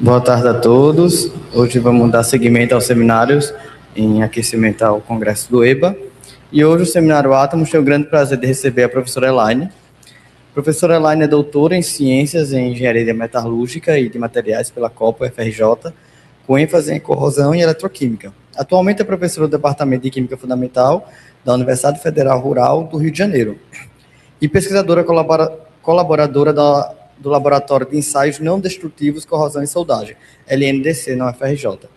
Boa tarde a todos. Hoje vamos dar seguimento aos seminários em aquecimento ao Congresso do EBA. E hoje o seminário Átomos tem o grande prazer de receber a professora Elaine. A professora Elaine é doutora em Ciências em Engenharia Metalúrgica e de Materiais pela Copa UFRJ, com ênfase em corrosão e eletroquímica. Atualmente é professora do Departamento de Química Fundamental da Universidade Federal Rural do Rio de Janeiro e pesquisadora colaboradora do Laboratório de Ensaios Não Destrutivos, Corrosão e Soldagem, LNDC, na UFRJ.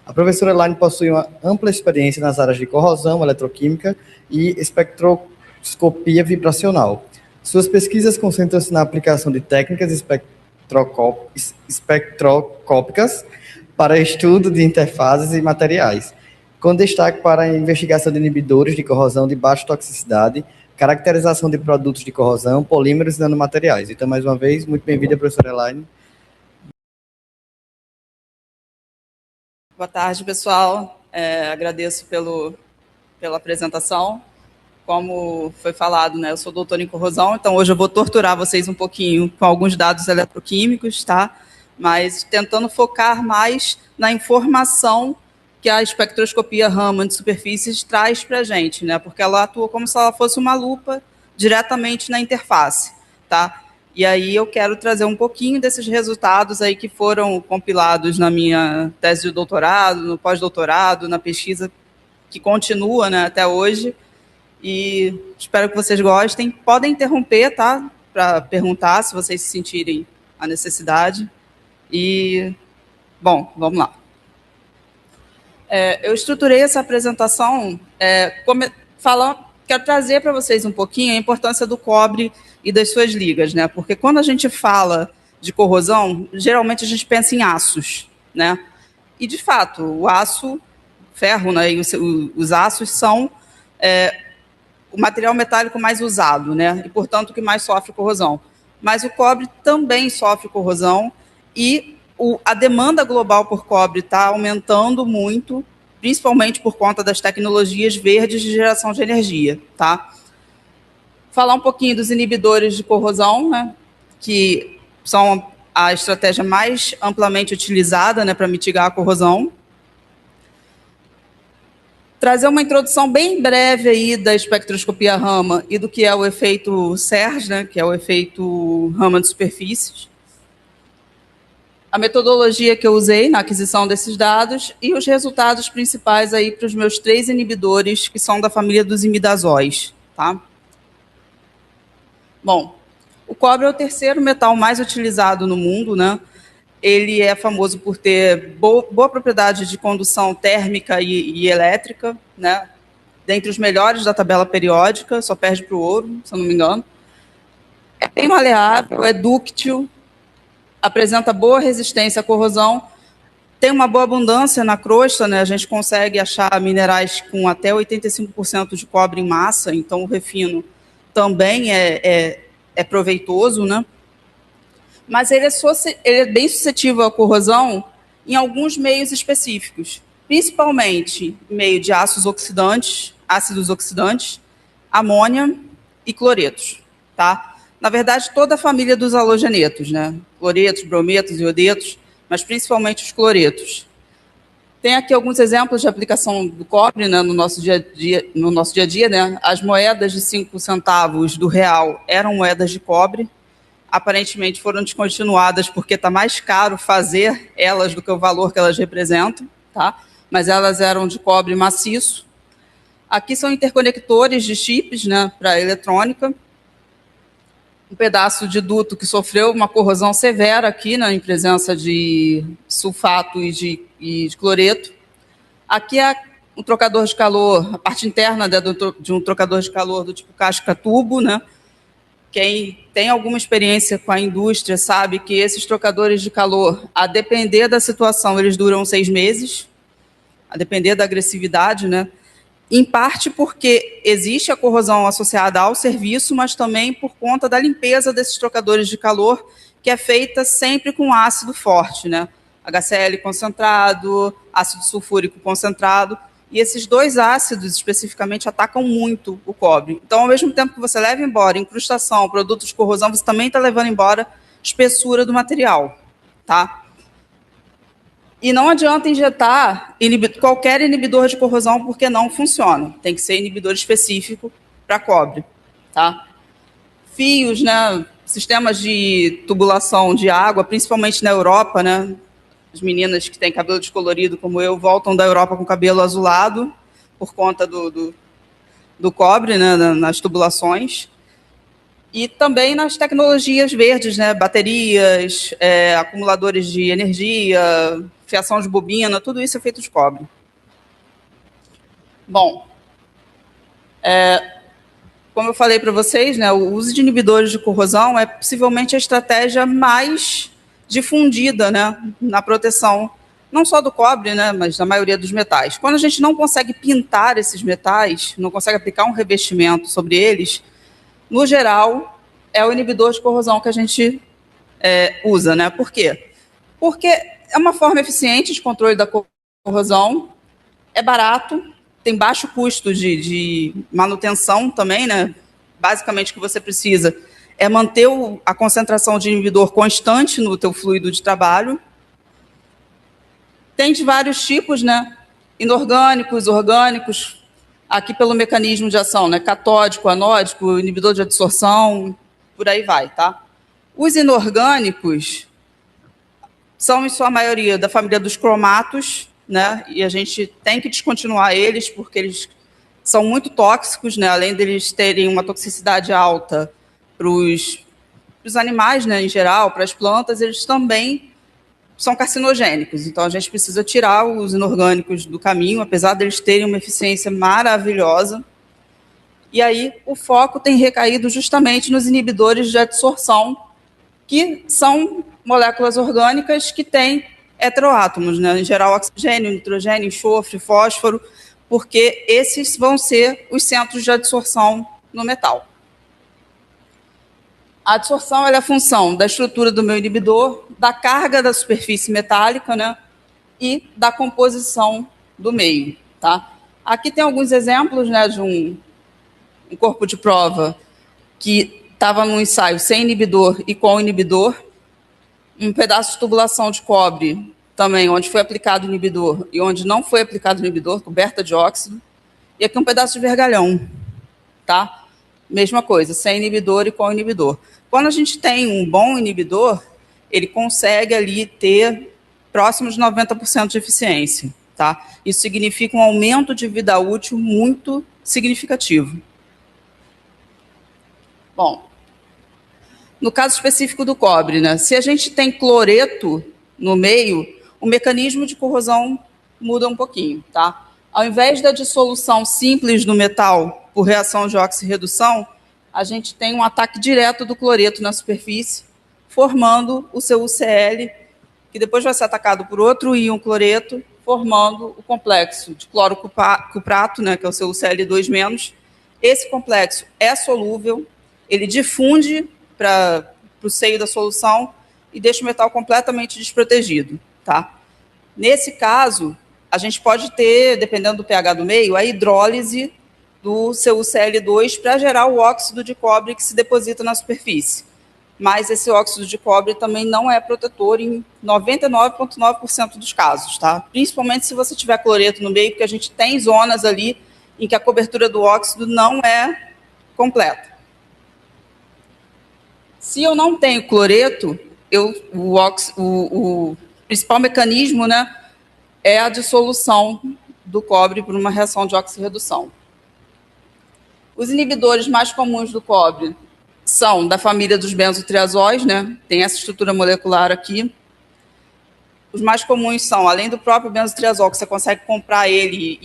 A professora Elaine possui uma ampla experiência nas áreas de corrosão, eletroquímica e espectroscopia vibracional. Suas pesquisas concentram-se na aplicação de técnicas espectroscópicas para estudo de interfaces e materiais, com destaque para a investigação de inibidores de corrosão de baixa toxicidade, caracterização de produtos de corrosão, polímeros e nanomateriais. Então, mais uma vez, muito bem-vinda, professora Elaine. Boa tarde, pessoal. Agradeço pela apresentação. Como foi falado, né, eu sou doutora em corrosão, então hoje eu vou torturar vocês um pouquinho com alguns dados eletroquímicos, tá? Mas tentando focar mais na informação que a espectroscopia Raman de superfícies traz para a gente, né? Porque ela atua como se ela fosse uma lupa diretamente na interface, tá? E aí eu quero trazer um pouquinho desses resultados aí que foram compilados na minha tese de doutorado, no pós-doutorado, na pesquisa que continua, né, até hoje. E espero que vocês gostem. Podem interromper, tá? Para perguntar, se vocês sentirem a necessidade. E, bom, vamos lá. Eu estruturei essa apresentação quero trazer para vocês um pouquinho a importância do cobre e das suas ligas, né? Porque quando a gente fala de corrosão, geralmente a gente pensa em aços, né? E, de fato, o aço, ferro, né, e os aços são o material metálico mais usado, né? E, portanto, que mais sofre corrosão. Mas o cobre também sofre corrosão e a demanda global por cobre está aumentando muito, principalmente por conta das tecnologias verdes de geração de energia, tá? Falar um pouquinho dos inibidores de corrosão, né, que são a estratégia mais amplamente utilizada, né, para mitigar a corrosão. Trazer uma introdução bem breve aí da espectroscopia Raman e do que é o efeito Serge, né, que é o efeito Raman de superfícies. A metodologia que eu usei na aquisição desses dados e os resultados principais aí para os meus 3 inibidores, que são da família dos imidazóis, tá? Bom, o cobre é o terceiro metal mais utilizado no mundo, né? Ele é famoso por ter boa propriedade de condução térmica e elétrica, né? Dentre os melhores da tabela periódica, só perde para o ouro, se eu não me engano. É bem maleável, é dúctil, apresenta boa resistência à corrosão, tem uma boa abundância na crosta, né? A gente consegue achar minerais com até 85% de cobre em massa, então o refino também é proveitoso, né? Mas ele é bem suscetível à corrosão em alguns meios específicos, principalmente meio de ácidos oxidantes, amônia e cloretos, tá? Na verdade, toda a família dos halogenetos, né? Cloretos, brometos, iodetos, mas principalmente os cloretos. Tem aqui alguns exemplos de aplicação do cobre, né, no nosso dia a dia, né? As moedas de 5 centavos do real eram moedas de cobre. Aparentemente foram descontinuadas porque está mais caro fazer elas do que o valor que elas representam, tá? Mas elas eram de cobre maciço. Aqui são interconectores de chips, né, para eletrônica. Um pedaço de duto que sofreu uma corrosão severa aqui, né, em presença de sulfato e de cloreto. Aqui é um trocador de calor, a parte interna de um trocador de calor do tipo casca-tubo, né? Quem tem alguma experiência com a indústria sabe que esses trocadores de calor, a depender da situação, eles duram 6 meses, a depender da agressividade, né? Em parte porque existe a corrosão associada ao serviço, mas também por conta da limpeza desses trocadores de calor, que é feita sempre com ácido forte, né? HCl concentrado, ácido sulfúrico concentrado, e esses 2 ácidos especificamente atacam muito o cobre. Então, ao mesmo tempo que você leva embora incrustação, produtos de corrosão, você também está levando embora espessura do material, tá? E não adianta injetar qualquer inibidor de corrosão, porque não funciona. Tem que ser inibidor específico para cobre, tá? Fios, né, sistemas de tubulação de água, principalmente na Europa, né? As meninas que têm cabelo descolorido, como eu, voltam da Europa com cabelo azulado por conta do cobre, né, nas tubulações. E também nas tecnologias verdes, né, baterias, acumuladores de energia, fiação de bobina, tudo isso é feito de cobre. Bom, como eu falei para vocês, né, o uso de inibidores de corrosão é possivelmente a estratégia mais difundida, né, na proteção, não só do cobre, né, mas da maioria dos metais. Quando a gente não consegue pintar esses metais, não consegue aplicar um revestimento sobre eles, no geral, é o inibidor de corrosão que a gente usa, né? Por quê? Porque é uma forma eficiente de controle da corrosão, é barato, tem baixo custo de manutenção também, né? Basicamente, o que você precisa é manter a concentração de inibidor constante no teu fluido de trabalho. Tem de vários tipos, né? Inorgânicos, orgânicos, aqui pelo mecanismo de ação, né? Catódico, anódico, inibidor de adsorção, por aí vai, tá? Os inorgânicos são, em sua maioria, da família dos cromatos, né? E a gente tem que descontinuar eles, porque eles são muito tóxicos, né? Além deles terem uma toxicidade alta para os animais, né, em geral, para as plantas, eles também são carcinogênicos. Então, a gente precisa tirar os inorgânicos do caminho, apesar deles terem uma eficiência maravilhosa. E aí, o foco tem recaído justamente nos inibidores de adsorção, que são moléculas orgânicas que têm heteroátomos, né? Em geral, oxigênio, nitrogênio, enxofre, fósforo, porque esses vão ser os centros de adsorção no metal. A adsorção é a função da estrutura do meu inibidor, da carga da superfície metálica, né, e da composição do meio. Tá? Aqui tem alguns exemplos, né, de um corpo de prova que estava num ensaio sem inibidor e com inibidor, um pedaço de tubulação de cobre também, onde foi aplicado o inibidor e onde não foi aplicado o inibidor, coberta de óxido, e aqui um pedaço de vergalhão, tá? Mesma coisa, sem inibidor e com inibidor. Quando a gente tem um bom inibidor, ele consegue ali ter próximo de 90% de eficiência, tá? Isso significa um aumento de vida útil muito significativo. Bom, no caso específico do cobre, né? Se a gente tem cloreto no meio, o mecanismo de corrosão muda um pouquinho, tá? Ao invés da dissolução simples do metal por reação de oxirredução, a gente tem um ataque direto do cloreto na superfície, formando o seu UCl, que depois vai ser atacado por outro íon cloreto, formando o complexo de cloro-cuprato, né, que é o seu UCl2-. Esse complexo é solúvel, ele difunde para o seio da solução e deixa o metal completamente desprotegido. Tá? Nesse caso, a gente pode ter, dependendo do pH do meio, a hidrólise do seu UCl2 para gerar o óxido de cobre que se deposita na superfície. Mas esse óxido de cobre também não é protetor em 99,9% dos casos, tá? Principalmente se você tiver cloreto no meio, porque a gente tem zonas ali em que a cobertura do óxido não é completa. Se eu não tenho cloreto, o principal mecanismo, né, é a dissolução do cobre por uma reação de oxirredução. Os inibidores mais comuns do cobre são da família dos benzotriazóis, né? Tem essa estrutura molecular aqui. Os mais comuns são, além do próprio benzotriazol, que você consegue comprar ele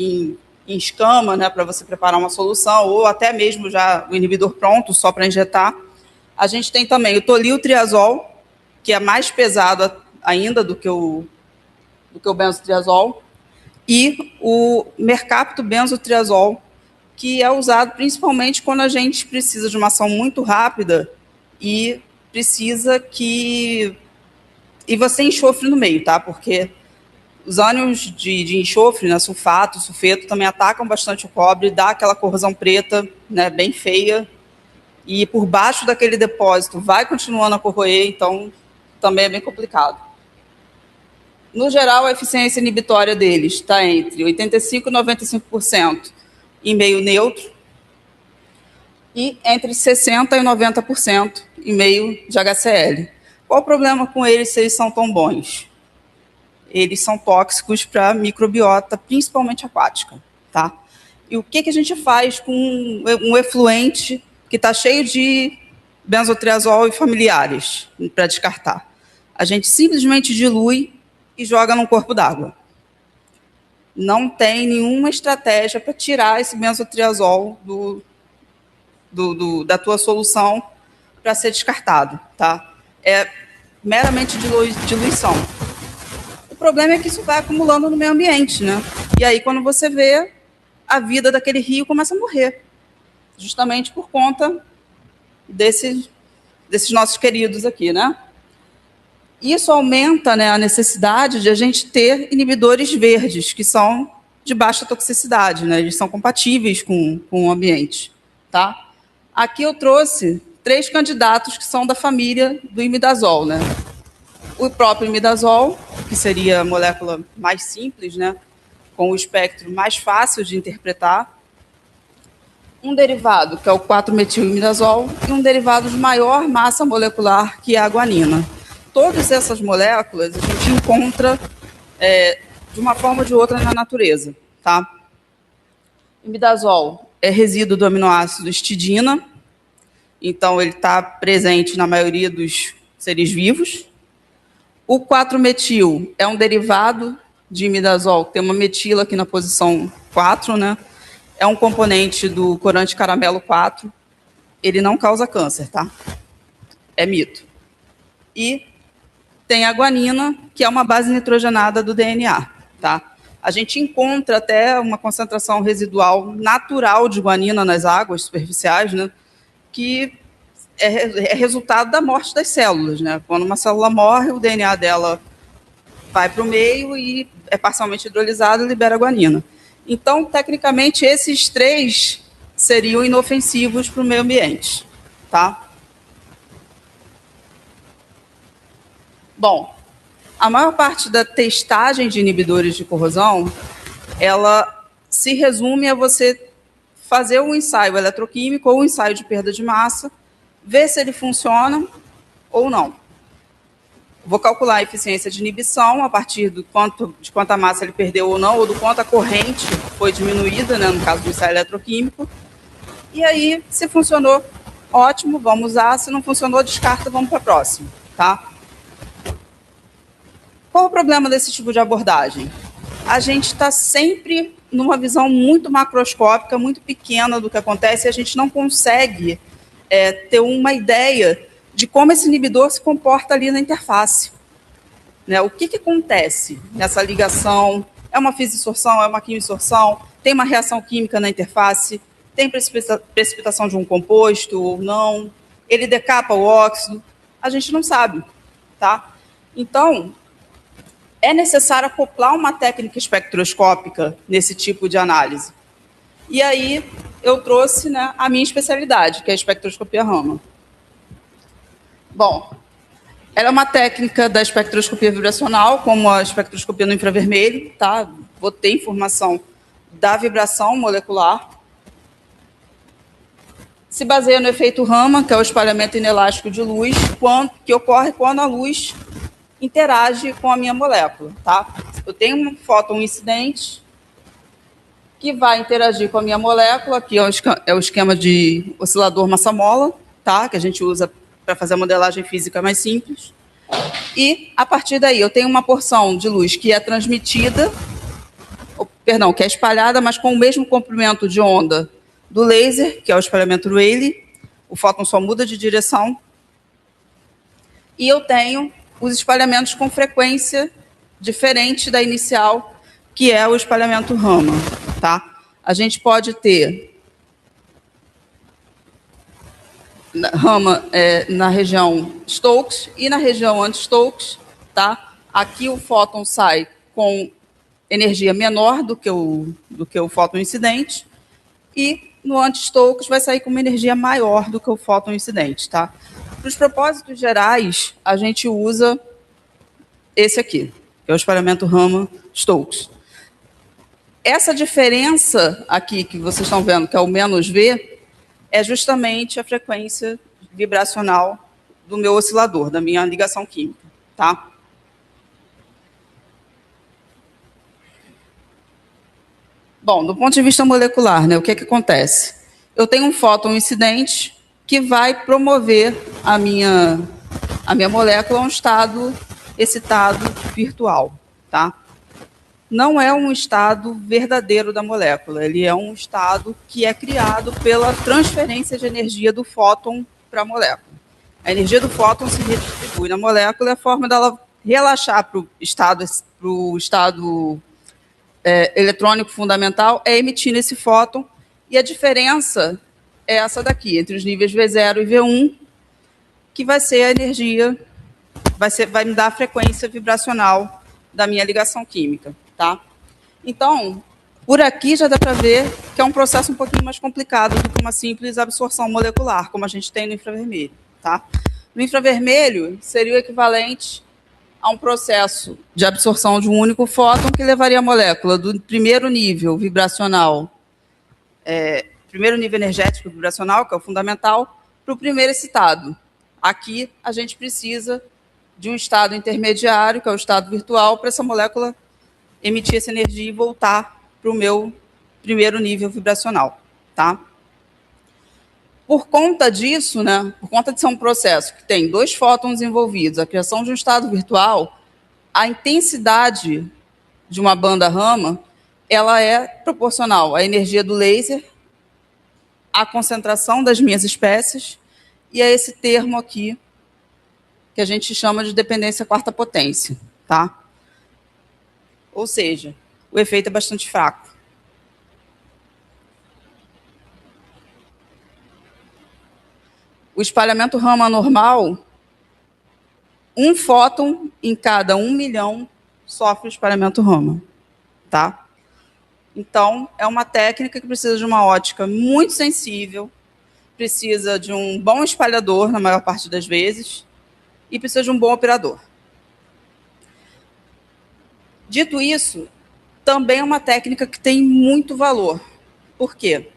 em escama, né, para você preparar uma solução, ou até mesmo já o inibidor pronto, só para injetar. A gente tem também o toliltriazol, que é mais pesado ainda do que o benzotriazol, e o mercaptobenzotriazol, que é usado principalmente quando a gente precisa de uma ação muito rápida e precisa que... E você enxofre no meio, tá? Porque os ânions de enxofre, né, sulfato, sulfeto, também atacam bastante o cobre, dá aquela corrosão preta, né, bem feia, e por baixo daquele depósito vai continuando a corroer, então também é bem complicado. No geral, a eficiência inibitória deles está entre 85% e 95% em meio neutro e entre 60% e 90% em meio de HCl. Qual o problema com eles se eles são tão bons? Eles são tóxicos para a microbiota, principalmente aquática. Tá? E o que a gente faz com um efluente que está cheio de benzotriazol e familiares para descartar? A gente simplesmente dilui e joga num corpo d'água. Não tem nenhuma estratégia para tirar esse benzotriazol da tua solução para ser descartado. Tá? É meramente diluição. O problema é que isso vai acumulando no meio ambiente, né? E aí, quando você vê, a vida daquele rio começa a morrer, justamente por conta desses nossos queridos aqui, né? Isso aumenta, né, a necessidade de a gente ter inibidores verdes, que são de baixa toxicidade, né? Eles são compatíveis com o ambiente, tá? Aqui eu trouxe 3 candidatos que são da família do imidazol, né? O próprio imidazol, que seria a molécula mais simples, né, com o espectro mais fácil de interpretar. Um derivado, que é o 4-metil-imidazol, e um derivado de maior massa molecular, que é a guanina. Todas essas moléculas a gente encontra de uma forma ou de outra na natureza. Tá? Imidazol é resíduo do aminoácido histidina, então ele está presente na maioria dos seres vivos. O 4-metil é um derivado de imidazol, tem uma metila aqui na posição 4, né? É um componente do corante caramelo 4. Ele não causa câncer, tá? É mito. E tem a guanina, que é uma base nitrogenada do DNA, tá? A gente encontra até uma concentração residual natural de guanina nas águas superficiais, né? Que é resultado da morte das células, né? Quando uma célula morre, o DNA dela vai para o meio e é parcialmente hidrolisado e libera guanina. Então, tecnicamente, esses 3 seriam inofensivos para o meio ambiente. Tá? Bom, a maior parte da testagem de inibidores de corrosão, ela se resume a você fazer um ensaio eletroquímico ou um ensaio de perda de massa, ver se ele funciona ou não. Vou calcular a eficiência de inibição a partir de quanta massa ele perdeu ou não, ou do quanto a corrente foi diminuída, né, no caso do ensaio eletroquímico. E aí, se funcionou, ótimo, vamos usar. Se não funcionou, descarta, vamos para a próxima. Tá? Qual o problema desse tipo de abordagem? A gente está sempre numa visão muito macroscópica, muito pequena do que acontece, e a gente não consegue ter uma ideia de como esse inibidor se comporta ali na interface. Né? O que acontece nessa ligação? É uma fisiosorção, é uma quimisorção? Tem uma reação química na interface? Tem precipitação de um composto ou não? Ele decapa o óxido? A gente não sabe. Tá? Então, é necessário acoplar uma técnica espectroscópica nesse tipo de análise. E aí eu trouxe, né, a minha especialidade, que é a espectroscopia Raman. Bom, ela é uma técnica da espectroscopia vibracional, como a espectroscopia no infravermelho, tá? Botei informação da vibração molecular. Se baseia no efeito Raman, que é o espalhamento inelástico de luz, que ocorre quando a luz interage com a minha molécula. Tá? Eu tenho um fóton incidente que vai interagir com a minha molécula, que é o esquema de oscilador massa-mola, tá? Que a gente usa para fazer a modelagem física mais simples. E, a partir daí, eu tenho uma porção de luz que é transmitida, que é espalhada, mas com o mesmo comprimento de onda do laser, que é o espalhamento Rayleigh. O fóton só muda de direção. E eu tenho os espalhamentos com frequência diferente da inicial, que é o espalhamento Raman. Tá? A gente pode ter Raman na região Stokes e na região anti-Stokes. Tá? Aqui o fóton sai com energia menor do que o fóton incidente, e no anti-Stokes vai sair com uma energia maior do que o fóton incidente. Tá? Para os propósitos gerais, a gente usa esse aqui, que é o espalhamento Raman-Stokes. Essa diferença aqui que vocês estão vendo, que é o menos V, é justamente a frequência vibracional do meu oscilador, da minha ligação química, tá? Bom, do ponto de vista molecular, né, o que acontece? Eu tenho um fóton incidente que vai promover a minha molécula a um estado excitado virtual, tá? Não é um estado verdadeiro da molécula, ele é um estado que é criado pela transferência de energia do fóton para a molécula. A energia do fóton se redistribui na molécula e a forma dela relaxar para o estado eletrônico fundamental é emitindo esse fóton, e a diferença é essa daqui, entre os níveis V0 e V1, que vai ser a energia, vai me dar a frequência vibracional da minha ligação química, tá? Então, por aqui já dá para ver que é um processo um pouquinho mais complicado do que uma simples absorção molecular, como a gente tem no infravermelho, tá? No infravermelho, seria o equivalente a um processo de absorção de um único fóton que levaria a molécula do primeiro nível vibracional, primeiro nível energético vibracional, que é o fundamental, para o primeiro excitado. Aqui, a gente precisa de um estado intermediário, que é o estado virtual, para essa molécula emitir essa energia e voltar para o meu primeiro nível vibracional, tá? Por conta disso, né, por conta de ser um processo que tem 2 fótons envolvidos, a criação de um estado virtual, a intensidade de uma banda Raman, ela é proporcional à energia do laser, à concentração das minhas espécies e a esse termo aqui, que a gente chama de dependência quarta potência, tá? Ou seja, o efeito é bastante fraco. O espalhamento Raman normal, um fóton em cada 1 milhão sofre o espalhamento Raman, tá? Então, é uma técnica que precisa de uma ótica muito sensível, precisa de um bom espalhador, na maior parte das vezes, e precisa de um bom operador. Dito isso, também é uma técnica que tem muito valor. Por quê?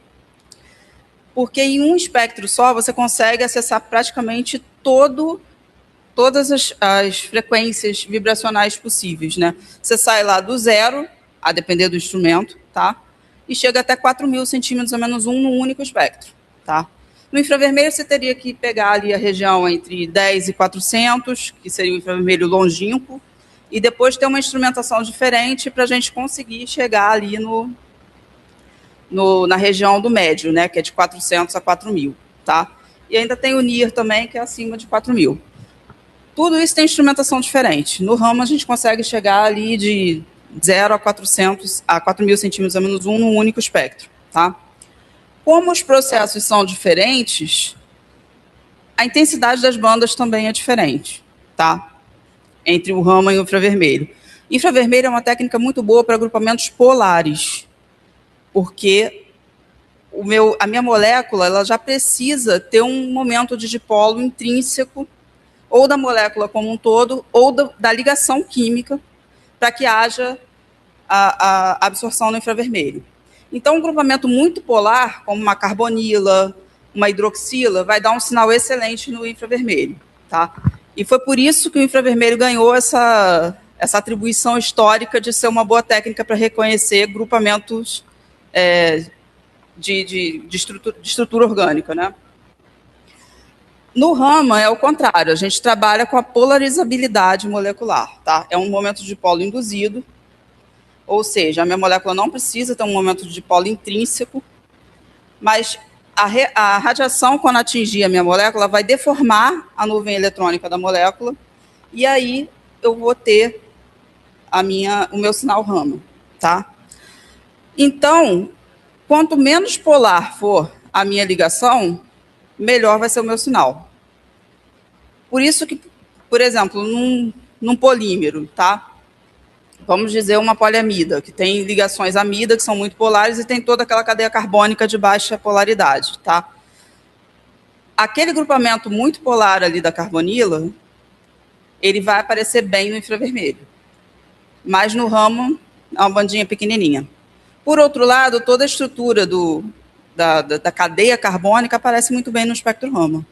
Porque em um espectro só você consegue acessar praticamente todas as frequências vibracionais possíveis, né? Você sai lá do 0, a depender do instrumento, tá? E chega até 4.000 centímetros a -1 num único espectro, tá? No infravermelho você teria que pegar ali a região entre 10 e 400, que seria o infravermelho longínquo, e depois ter uma instrumentação diferente para a gente conseguir chegar ali na região do médio, né, que é de 400 a 4.000, tá? E ainda tem o NIR também, que é acima de 4.000. Tudo isso tem instrumentação diferente. No Raman, a gente consegue chegar ali de 0 a 400, a 4.000 centímetros a -1 num único espectro, tá? Como os processos são diferentes, a intensidade das bandas também é diferente, tá? Entre o Raman e o infravermelho. Infravermelho é uma técnica muito boa para agrupamentos polares, porque a minha molécula ela já precisa ter um momento de dipolo intrínseco, ou da molécula como um todo, ou da ligação química, para que haja a absorção no infravermelho. Então, um grupamento muito polar, como uma carbonila, uma hidroxila, vai dar um sinal excelente no infravermelho, tá? E foi por isso que o infravermelho ganhou essa atribuição histórica de ser uma boa técnica para reconhecer grupamentos de estrutura orgânica, né? No Raman é o contrário, a gente trabalha com a polarizabilidade molecular, tá? É um momento de dipolo induzido, ou seja, a minha molécula não precisa ter um momento de dipolo intrínseco, mas a radiação, quando atingir a minha molécula, vai deformar a nuvem eletrônica da molécula, e aí eu vou ter o meu sinal Raman, tá? Então, quanto menos polar for a minha ligação, melhor vai ser o meu sinal. Por isso que, por exemplo, num polímero, tá? Vamos dizer uma poliamida, que tem ligações amida, que são muito polares, e tem toda aquela cadeia carbônica de baixa polaridade, tá? Aquele grupamento muito polar ali da carbonila, ele vai aparecer bem no infravermelho, mas no ramo é uma bandinha pequenininha. Por outro lado, toda a estrutura da cadeia carbônica aparece muito bem no espectro Raman,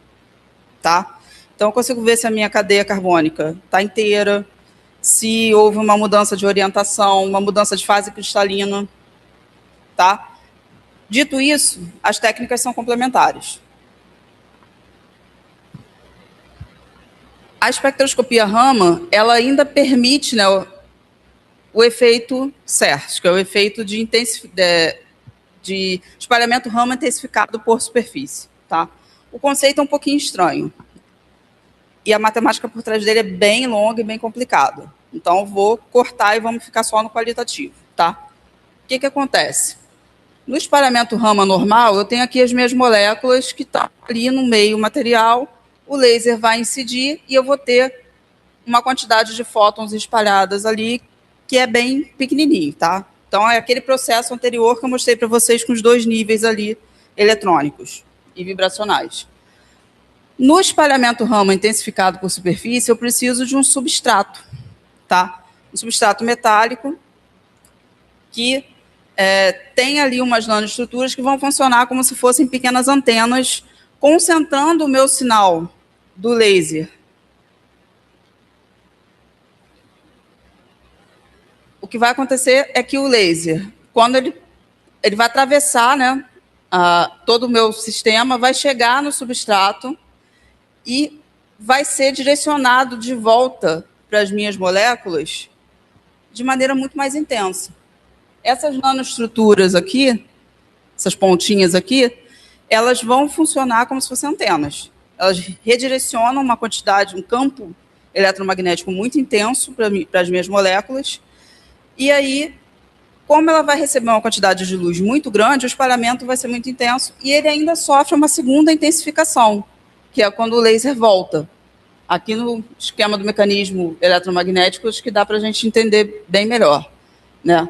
tá? Então, eu consigo ver se a minha cadeia carbônica está inteira, se houve uma mudança de orientação, uma mudança de fase cristalina, tá? Dito isso, as técnicas são complementares. A espectroscopia Raman, ela ainda permite, né, o efeito CERS, que é o efeito de espalhamento Raman intensificado por superfície, tá? O conceito é um pouquinho estranho. E a matemática por trás dele é bem longa e bem complicada. Então, eu vou cortar e vamos ficar só no qualitativo, tá? O que acontece? No espalhamento Raman normal, eu tenho aqui as minhas moléculas que estão ali no meio material, o laser vai incidir e eu vou ter uma quantidade de fótons espalhadas ali que é bem pequenininho, tá? Então, é aquele processo anterior que eu mostrei para vocês com os 2 níveis ali eletrônicos e vibracionais. No espalhamento Raman intensificado por superfície, eu preciso de um substrato, tá? Um substrato metálico que tem ali umas nanoestruturas que vão funcionar como se fossem pequenas antenas, concentrando o meu sinal do laser. O que vai acontecer é que o laser, quando ele vai atravessar, né, todo o meu sistema, vai chegar no substrato e vai ser direcionado de volta para as minhas moléculas de maneira muito mais intensa. Essas nanoestruturas aqui, essas pontinhas aqui, elas vão funcionar como se fossem antenas. Elas redirecionam uma quantidade, um campo eletromagnético muito intenso para as minhas moléculas. E aí, como ela vai receber uma quantidade de luz muito grande, o espalhamento vai ser muito intenso e ele ainda sofre uma segunda intensificação, que é quando o laser volta. Aqui no esquema do mecanismo eletromagnético, acho que dá para a gente entender bem melhor, né?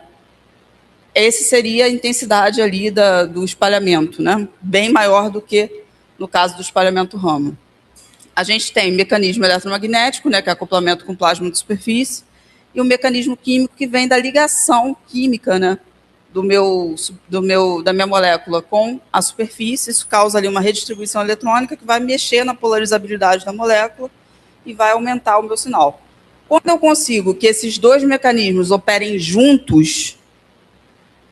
Essa seria a intensidade ali do espalhamento, né? Bem maior do que no caso do espalhamento Raman. A gente tem mecanismo eletromagnético, né, que é acoplamento com plasma de superfície, e o mecanismo químico que vem da ligação química, né, da minha molécula com a superfície. Isso causa ali uma redistribuição eletrônica que vai mexer na polarizabilidade da molécula e vai aumentar o meu sinal. Quando eu consigo que esses 2 mecanismos operem juntos,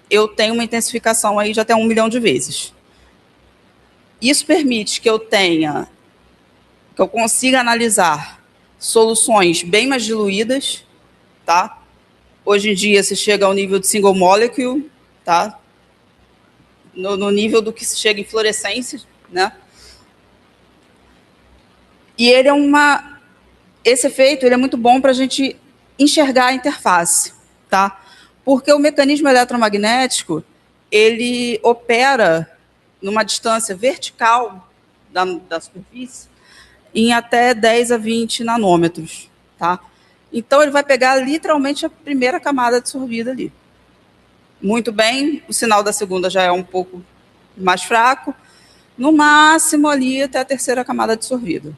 eu tenho uma intensificação aí de até 1 milhão de vezes. Isso permite que eu consiga analisar soluções bem mais diluídas, tá? Hoje em dia se chega ao nível de single molecule, tá? No nível do que se chega em fluorescência, né? E esse efeito ele é muito bom para a gente enxergar a interface, tá? Porque o mecanismo eletromagnético ele opera numa distância vertical da superfície em até 10 a 20 nanômetros, tá? Então, ele vai pegar literalmente a primeira camada absorvida ali. Muito bem, o sinal da segunda já é um pouco mais fraco, no máximo ali até a terceira camada absorvida.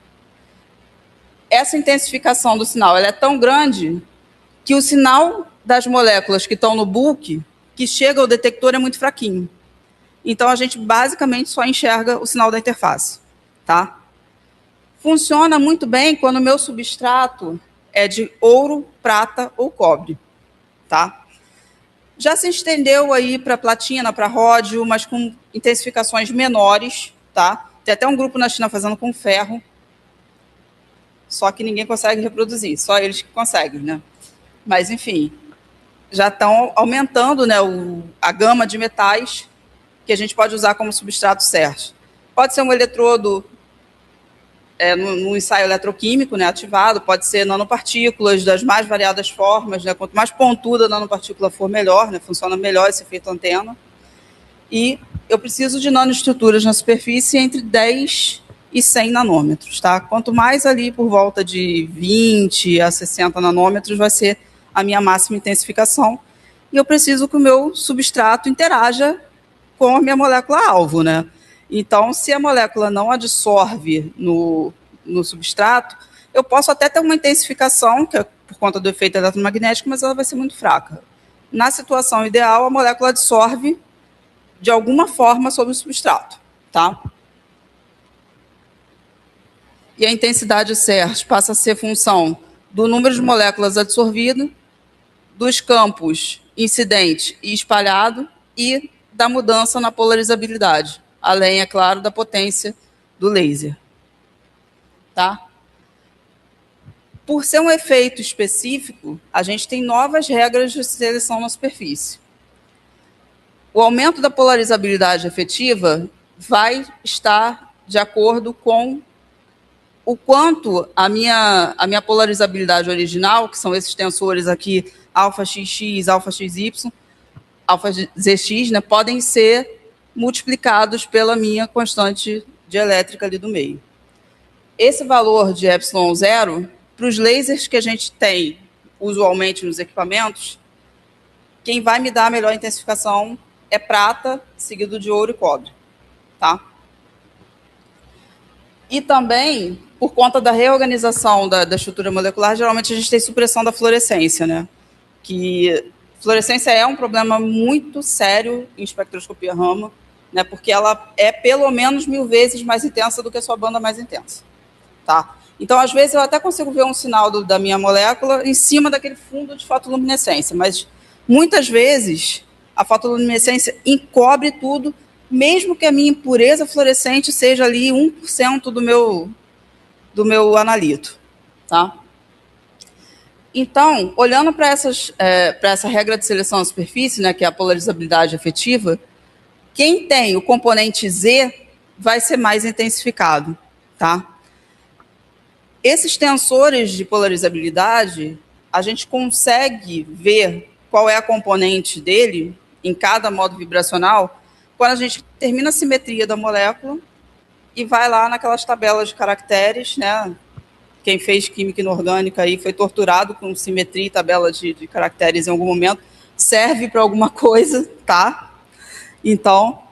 Essa intensificação do sinal ela é tão grande que o sinal das moléculas que estão no bulk, que chega ao detector, é muito fraquinho. Então, a gente basicamente só enxerga o sinal da interface, tá? Funciona muito bem quando o meu substrato é de ouro, prata ou cobre, tá? Já se estendeu aí para platina, para ródio, mas com intensificações menores, tá? Tem até um grupo na China fazendo com ferro, só que ninguém consegue reproduzir, só eles que conseguem, né? Mas, enfim, já estão aumentando, né, a gama de metais que a gente pode usar como substrato CERS. Pode ser um eletrodo no ensaio eletroquímico, né, ativado, pode ser nanopartículas das mais variadas formas, né, quanto mais pontuda a nanopartícula for, melhor, né, funciona melhor esse efeito antena. E eu preciso de nanoestruturas na superfície entre 10 e 100 nanômetros. Tá? Quanto mais ali por volta de 20 a 60 nanômetros vai ser a minha máxima intensificação. E eu preciso que o meu substrato interaja com a minha molécula-alvo, né? Então, se a molécula não adsorve no substrato, Eu posso até ter uma intensificação, que é por conta do efeito eletromagnético, mas ela vai ser muito fraca. Na situação ideal, a molécula absorve de alguma forma sobre o substrato, tá? E a intensidade CERS passa a ser função do número de moléculas absorvido, dos campos incidente e espalhado e da mudança na polarizabilidade, além, é claro, da potência do laser. Tá? Por ser um efeito específico, a gente tem novas regras de seleção na superfície. O aumento da polarizabilidade efetiva vai estar de acordo com o quanto a minha polarizabilidade original, que são esses tensores aqui, alfa XX, alfa XY, alfa ZX, né, podem ser multiplicados pela minha constante dielétrica ali do meio. Esse valor de epsilon zero, para os lasers que a gente tem usualmente nos equipamentos, quem vai me dar a melhor intensificação é prata, seguido de ouro e cobre. Tá? E também, por conta da reorganização da estrutura molecular, geralmente a gente tem supressão da fluorescência, né? Que fluorescência é um problema muito sério em espectroscopia Raman, né? Porque ela é pelo menos 1000 vezes mais intensa do que a sua banda mais intensa. Tá? Então, às vezes, eu até consigo ver um sinal da minha molécula em cima daquele fundo de fotoluminescência, mas muitas vezes a fotoluminescência encobre tudo, mesmo que a minha impureza fluorescente seja ali 1% do meu analito. Tá? Então, olhando para essa regra de seleção à superfície, né, que é a polarizabilidade efetiva, quem tem o componente Z vai ser mais intensificado. Tá? Esses tensores de polarizabilidade, a gente consegue ver qual é a componente dele em cada modo vibracional quando a gente termina a simetria da molécula e vai lá naquelas tabelas de caracteres, né? Quem fez química inorgânica aí foi torturado com simetria e tabela de caracteres em algum momento, serve para alguma coisa, tá? Então,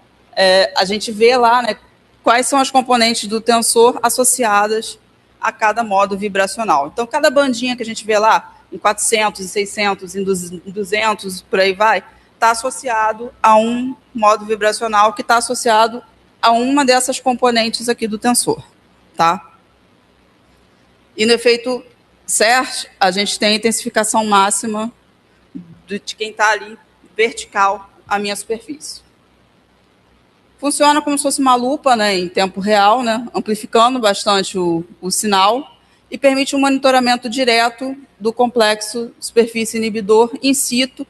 a gente vê lá, né, quais são as componentes do tensor associadas a cada modo vibracional. Então, cada bandinha que a gente vê lá, em 400, em 600, em 200, por aí vai, está associado a um modo vibracional que está associado a uma dessas componentes aqui do tensor. Tá? E no efeito CERS, a gente tem a intensificação máxima de quem está ali vertical à minha superfície. Funciona como se fosse uma lupa, né, em tempo real, né, amplificando bastante o sinal e permite um monitoramento direto do complexo superfície inibidor in situ,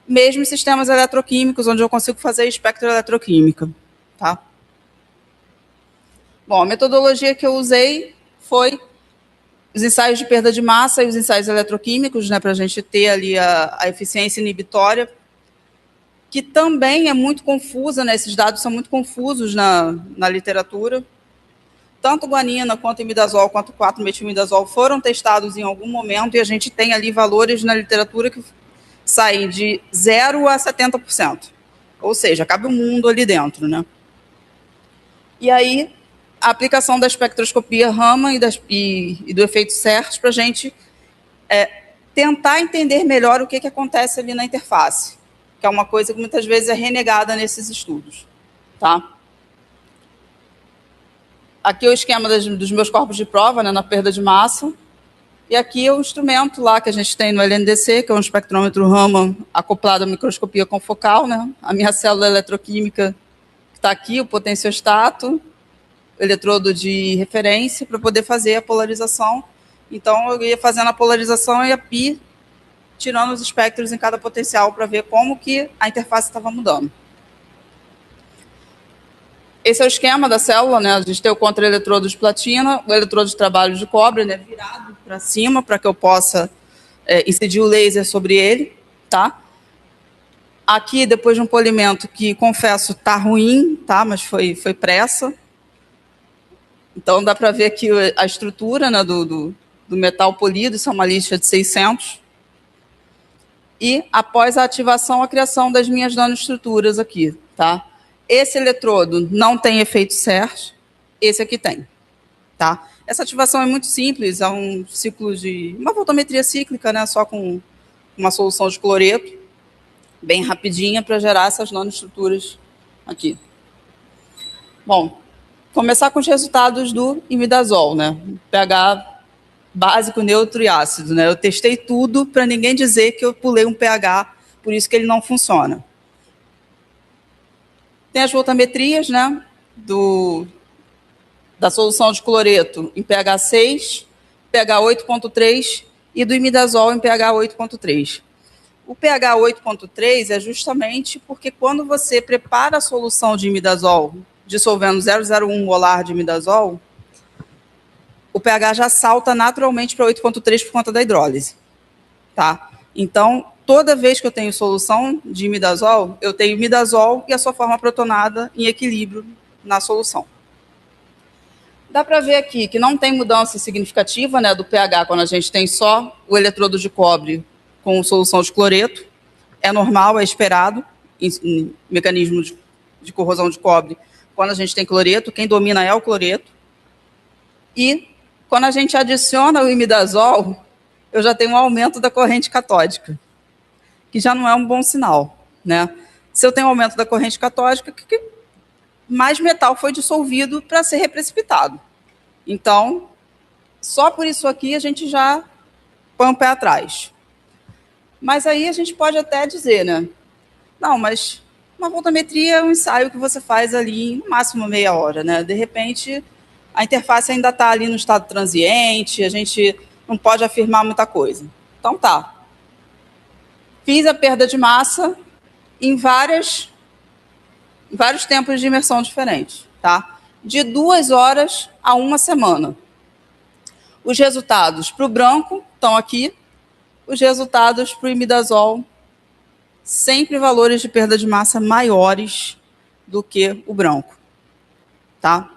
mesmo em sistemas eletroquímicos, onde eu consigo fazer espectroeletroquímica. Tá? Bom, a metodologia que eu usei foi os ensaios de perda de massa e os ensaios eletroquímicos, né, para a gente ter ali a eficiência inibitória, que também é muito confusa, né, esses dados são muito confusos na literatura. Tanto guanina, quanto imidazol, quanto 4-metilimidazol foram testados em algum momento e a gente tem ali valores na literatura que saem de 0 a 70%. Ou seja, cabe o mundo ali dentro. Né? E aí, a aplicação da espectroscopia Raman e do efeito CERS para a gente tentar entender melhor o que acontece ali na interface, que é uma coisa que muitas vezes é renegada nesses estudos. Tá? Aqui é o esquema dos meus corpos de prova, né, na perda de massa. E aqui é o instrumento lá que a gente tem no LNDC, que é um espectrômetro Raman acoplado à microscopia confocal. Né? A minha célula eletroquímica que está aqui, o potenciostato, o eletrodo de referência, para poder fazer a polarização. Então, eu ia fazendo a polarização e a pi tirando os espectros em cada potencial para ver como que a interface estava mudando. Esse é o esquema da célula, né? A gente tem o contra-eletrodo de platina, o eletrodo de trabalho de cobre, né, virado para cima, para que eu possa incidir o laser sobre ele. Tá? Aqui, depois de um polimento que, confesso, está ruim, tá? Mas foi pressa. Então, dá para ver aqui a estrutura, né, do metal polido, isso é uma lixa de 600. E, após a ativação, a criação das minhas nanoestruturas aqui. Tá? Esse eletrodo não tem efeito CERS, esse aqui tem. Tá? Essa ativação é muito simples, é um ciclo de uma voltametria cíclica, né, só com uma solução de cloreto, bem rapidinha, para gerar essas nanoestruturas aqui. Bom, começar com os resultados do imidazol, né? pH básico, neutro e ácido, né? Eu testei tudo para ninguém dizer que eu pulei um pH, por isso que ele não funciona. Tem as voltametrias, né? Da solução de cloreto em pH 6, pH 8,3 e do imidazol em pH 8,3. O pH 8,3 é justamente porque quando você prepara a solução de imidazol, dissolvendo 0,01 molar de imidazol, o pH já salta naturalmente para 8,3 por conta da hidrólise. Tá? Então, toda vez que eu tenho solução de imidazol, eu tenho imidazol e a sua forma protonada em equilíbrio na solução. Dá para ver aqui que não tem mudança significativa, né, do pH quando a gente tem só o eletrodo de cobre com solução de cloreto. É normal, é esperado, em mecanismo de corrosão de cobre, quando a gente tem cloreto, quem domina é o cloreto. E quando a gente adiciona o imidazol, eu já tenho um aumento da corrente catódica, que já não é um bom sinal, né? Se eu tenho um aumento da corrente catódica, mais metal foi dissolvido para ser reprecipitado. Então, só por isso aqui a gente já põe um pé atrás. Mas aí a gente pode até dizer, né? Não, mas uma voltametria é um ensaio que você faz ali no máximo meia hora, né? De repente, a interface ainda está ali no estado transiente, a gente não pode afirmar muita coisa. Então tá. Fiz a perda de massa em vários tempos de imersão diferentes, tá? De 2 horas a 1 semana. Os resultados para o branco estão aqui, os resultados para o imidazol, sempre valores de perda de massa maiores do que o branco, tá?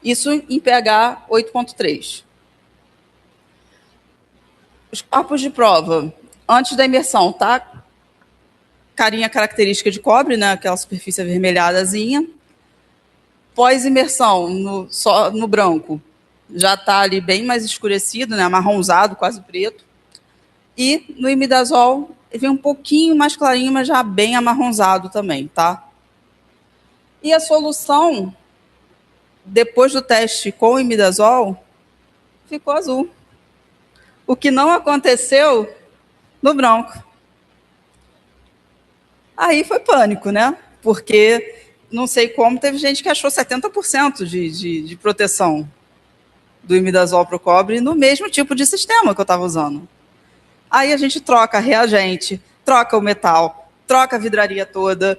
Isso em pH 8,3. Os corpos de prova, antes da imersão, tá? Carinha característica de cobre, né? Aquela superfície avermelhadazinha. Pós-imersão, no branco, já está ali bem mais escurecido, né? Amarronzado, quase preto. E no imidazol, ele vem um pouquinho mais clarinho, mas já bem amarronzado também, tá? E a solução, depois do teste com o imidazol, ficou azul. O que não aconteceu no branco. Aí foi pânico, né? Porque, não sei como, teve gente que achou 70% de proteção do imidazol para o cobre no mesmo tipo de sistema que eu estava usando. Aí a gente troca reagente, troca o metal, troca a vidraria toda,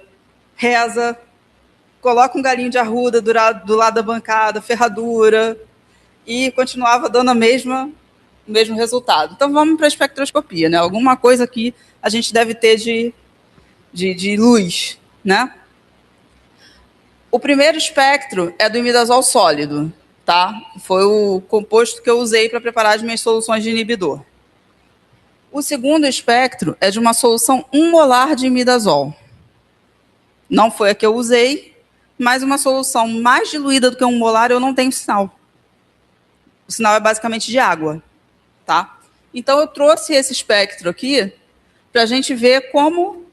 reza, coloca um galinho de arruda do lado da bancada, ferradura, e continuava dando o mesmo resultado. Então vamos para a espectroscopia, né? Alguma coisa que a gente deve ter de luz, né? O primeiro espectro é do imidazol sólido, tá? Foi o composto que eu usei para preparar as minhas soluções de inibidor. O segundo espectro é de uma solução 1 molar de imidazol. Não foi a que eu usei, mas uma solução mais diluída do que 1 molar eu não tenho sinal. O sinal é basicamente de água, tá? Então eu trouxe esse espectro aqui para a gente ver como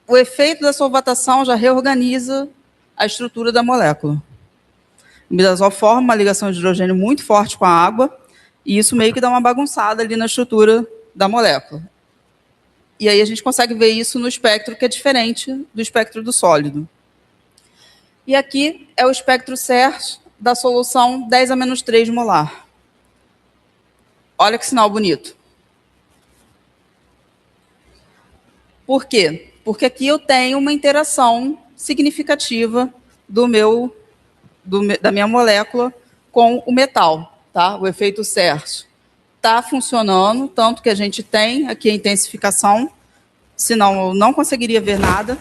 o efeito da solvatação já reorganiza a estrutura da molécula. O imidazol forma uma ligação de hidrogênio muito forte com a água, e isso meio que dá uma bagunçada ali na estrutura da molécula. E aí a gente consegue ver isso no espectro, que é diferente do espectro do sólido. E aqui é o espectro CERS da solução 10 a menos 3 molar. Olha que sinal bonito. Por quê? Porque aqui eu tenho uma interação significativa da minha molécula com o metal, tá? O efeito CERS está funcionando, tanto que a gente tem aqui a intensificação, senão eu não conseguiria ver nada.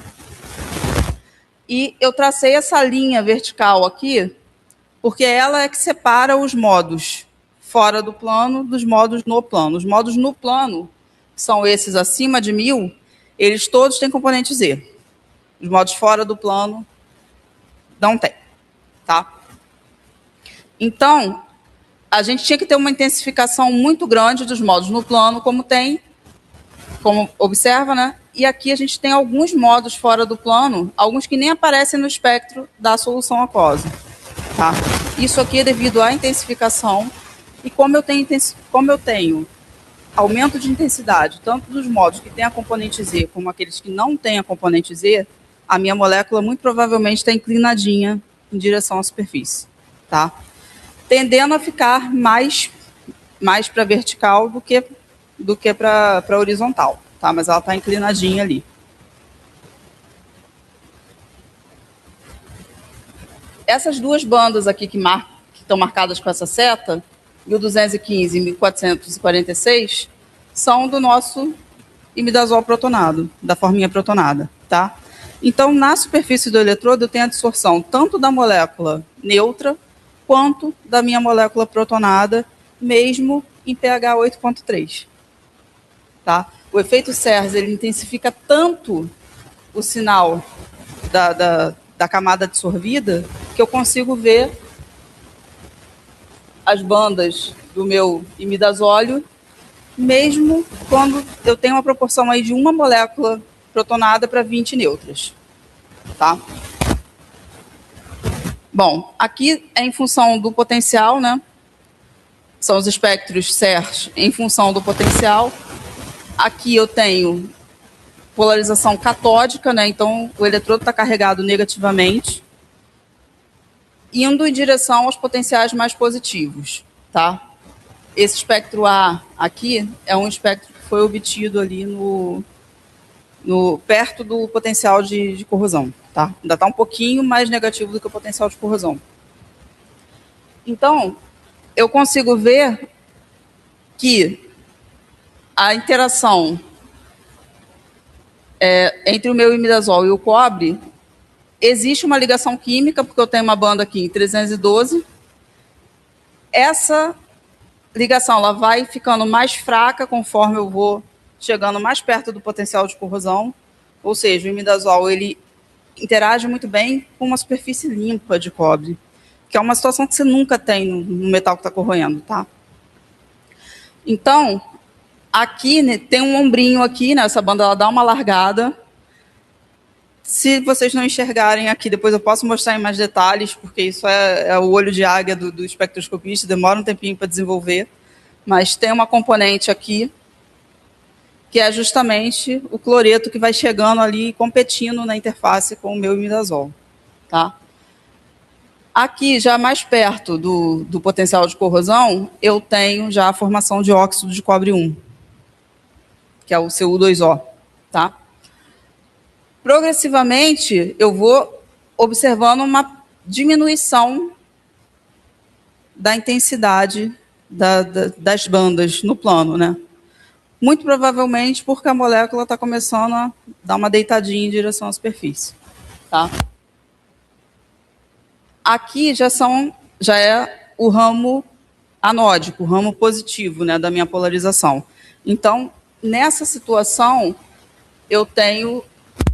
E eu tracei essa linha vertical aqui, porque ela é que separa os modos fora do plano dos modos no plano. Os modos no plano, que são esses acima de 1000, eles todos têm componente Z. Os modos fora do plano não tem, tá? Então, a gente tinha que ter uma intensificação muito grande dos modos no plano, como observa, né? E aqui a gente tem alguns modos fora do plano, alguns que nem aparecem no espectro da solução aquosa. Tá? Isso aqui é devido à intensificação, e como eu tenho aumento de intensidade, tanto dos modos que têm a componente Z, como aqueles que não têm a componente Z, a minha molécula muito provavelmente está inclinadinha em direção à superfície. Tá? Tendendo a ficar mais para vertical do que para horizontal, tá? Mas ela está inclinadinha ali. Essas duas bandas aqui que estão marcadas com essa seta, 1215 e 1446, são do nosso imidazol protonado, da forminha protonada. Tá? Então, na superfície do eletrodo, eu tenho a dissorção tanto da molécula neutra quanto da minha molécula protonada, mesmo em pH 8.3. Tá? O efeito Serres ele intensifica tanto o sinal da camada dissolvida que eu consigo ver as bandas do meu imidazóleo, mesmo quando eu tenho uma proporção aí de uma molécula protonada para 20 neutras. Tá? Bom, aqui é em função do potencial, né? São os espectros Serres em função do potencial. Aqui eu tenho polarização catódica, né? Então o eletrodo está carregado negativamente, indo em direção aos potenciais mais positivos, tá? Esse espectro A aqui é um espectro que foi obtido ali perto do potencial de corrosão, tá? Ainda está um pouquinho mais negativo do que o potencial de corrosão. Então, eu consigo ver que a interação entre o meu imidazol e o cobre, existe uma ligação química, porque eu tenho uma banda aqui em 312. Essa ligação ela vai ficando mais fraca conforme eu vou chegando mais perto do potencial de corrosão, ou seja, o imidazol ele interage muito bem com uma superfície limpa de cobre, que é uma situação que você nunca tem no metal que está corroendo, tá? Então, aqui né, tem um ombrinho aqui, né, essa banda ela dá uma largada. Se vocês não enxergarem aqui, depois eu posso mostrar em mais detalhes, porque isso é o olho de águia do espectroscopista, demora um tempinho para desenvolver, mas tem uma componente aqui, que é justamente o cloreto que vai chegando ali, competindo na interface com o meu imidazol. Tá? Aqui, já mais perto do potencial de corrosão, eu tenho já a formação de óxido de cobre 1, que é o Cu2O. Tá? Progressivamente, eu vou observando uma diminuição da intensidade das bandas no plano, né? Muito provavelmente porque a molécula está começando a dar uma deitadinha em direção à superfície. Tá? Aqui já é o ramo anódico, o ramo positivo, né, da minha polarização. Então, nessa situação, eu tenho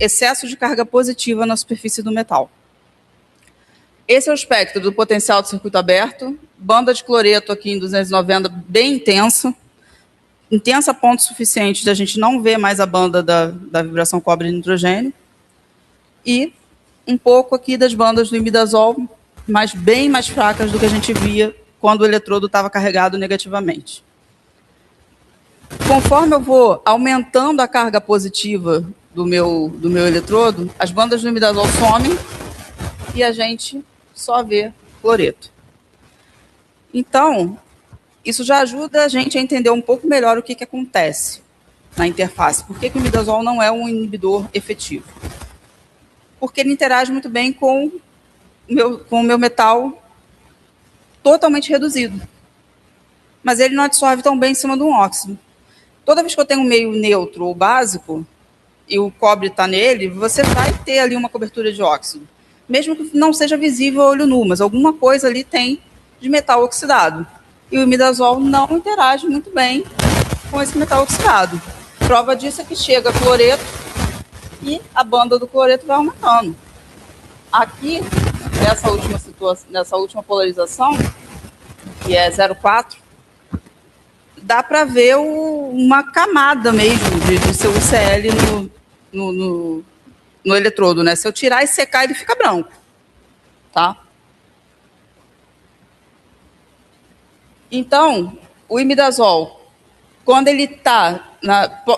excesso de carga positiva na superfície do metal. Esse é o espectro do potencial de circuito aberto, banda de cloreto aqui em 290 bem intensa a ponto suficiente de a gente não ver mais a banda da vibração cobre-nitrogênio, e um pouco aqui das bandas do imidazol, mas bem mais fracas do que a gente via quando o eletrodo estava carregado negativamente. Conforme eu vou aumentando a carga positiva do meu eletrodo, as bandas do imidazol somem e a gente só vê cloreto. Então, isso já ajuda a gente a entender um pouco melhor o que acontece na interface. Por que o imidazol não é um inibidor efetivo? Porque ele interage muito bem com o meu metal totalmente reduzido. Mas ele não absorve tão bem em cima de um óxido. Toda vez que eu tenho um meio neutro ou básico, e o cobre está nele, você vai ter ali uma cobertura de óxido. Mesmo que não seja visível a olho nu, mas alguma coisa ali tem de metal oxidado. E o imidazol não interage muito bem com esse metal oxidado. Prova disso é que chega cloreto e a banda do cloreto vai aumentando. Aqui, nessa última polarização, que é 0,4, dá para ver uma camada mesmo de seu UCL no eletrodo, né? Se eu tirar e secar, ele fica branco, tá? Então, o imidazol, quando ele está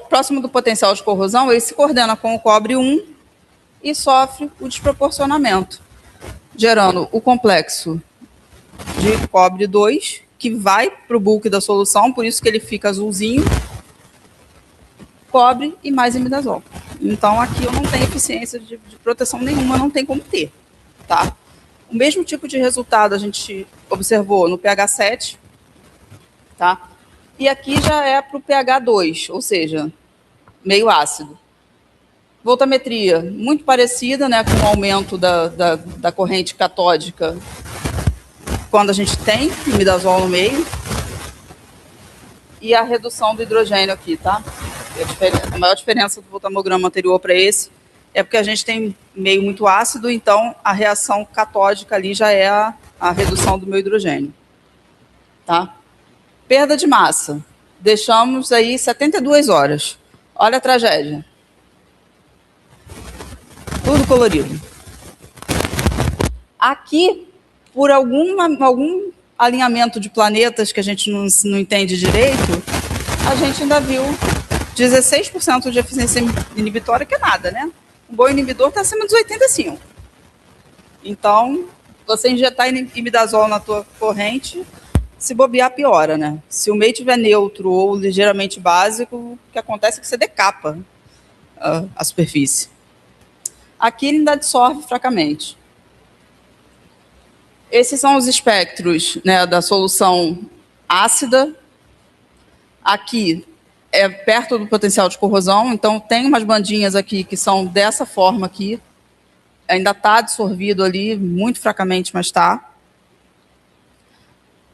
próximo do potencial de corrosão, ele se coordena com o cobre 1 e sofre o desproporcionamento, gerando o complexo de cobre 2, que vai para o bulk da solução, por isso que ele fica azulzinho, cobre e mais imidazol. Então, aqui eu não tenho eficiência de proteção nenhuma, não tem como ter, tá? O mesmo tipo de resultado a gente observou no pH 7, tá? E aqui já é para o pH 2, ou seja, meio ácido. Voltametria muito parecida, né, com o aumento da corrente catódica quando a gente tem imidazol no meio. E a redução do hidrogênio aqui, tá? A maior diferença do voltamograma anterior para esse é porque a gente tem meio muito ácido, então a reação catódica ali já é a redução do meu hidrogênio, tá? Perda de massa. Deixamos aí 72 horas. Olha a tragédia. Tudo colorido. Aqui, por algum alinhamento de planetas que a gente não entende direito, a gente ainda viu 16% de eficiência inibitória, que é nada, né? Um bom inibidor está acima dos 85%. Então, você injetar imidazol na tua corrente, se bobear, piora, né? Se o meio estiver neutro ou ligeiramente básico, o que acontece é que você decapa a superfície. Aqui ele ainda dissolve fracamente. Esses são os espectros, né, da solução ácida. Aqui é perto do potencial de corrosão, então tem umas bandinhas aqui que são dessa forma aqui. Ainda está dissolvido ali, muito fracamente, mas está.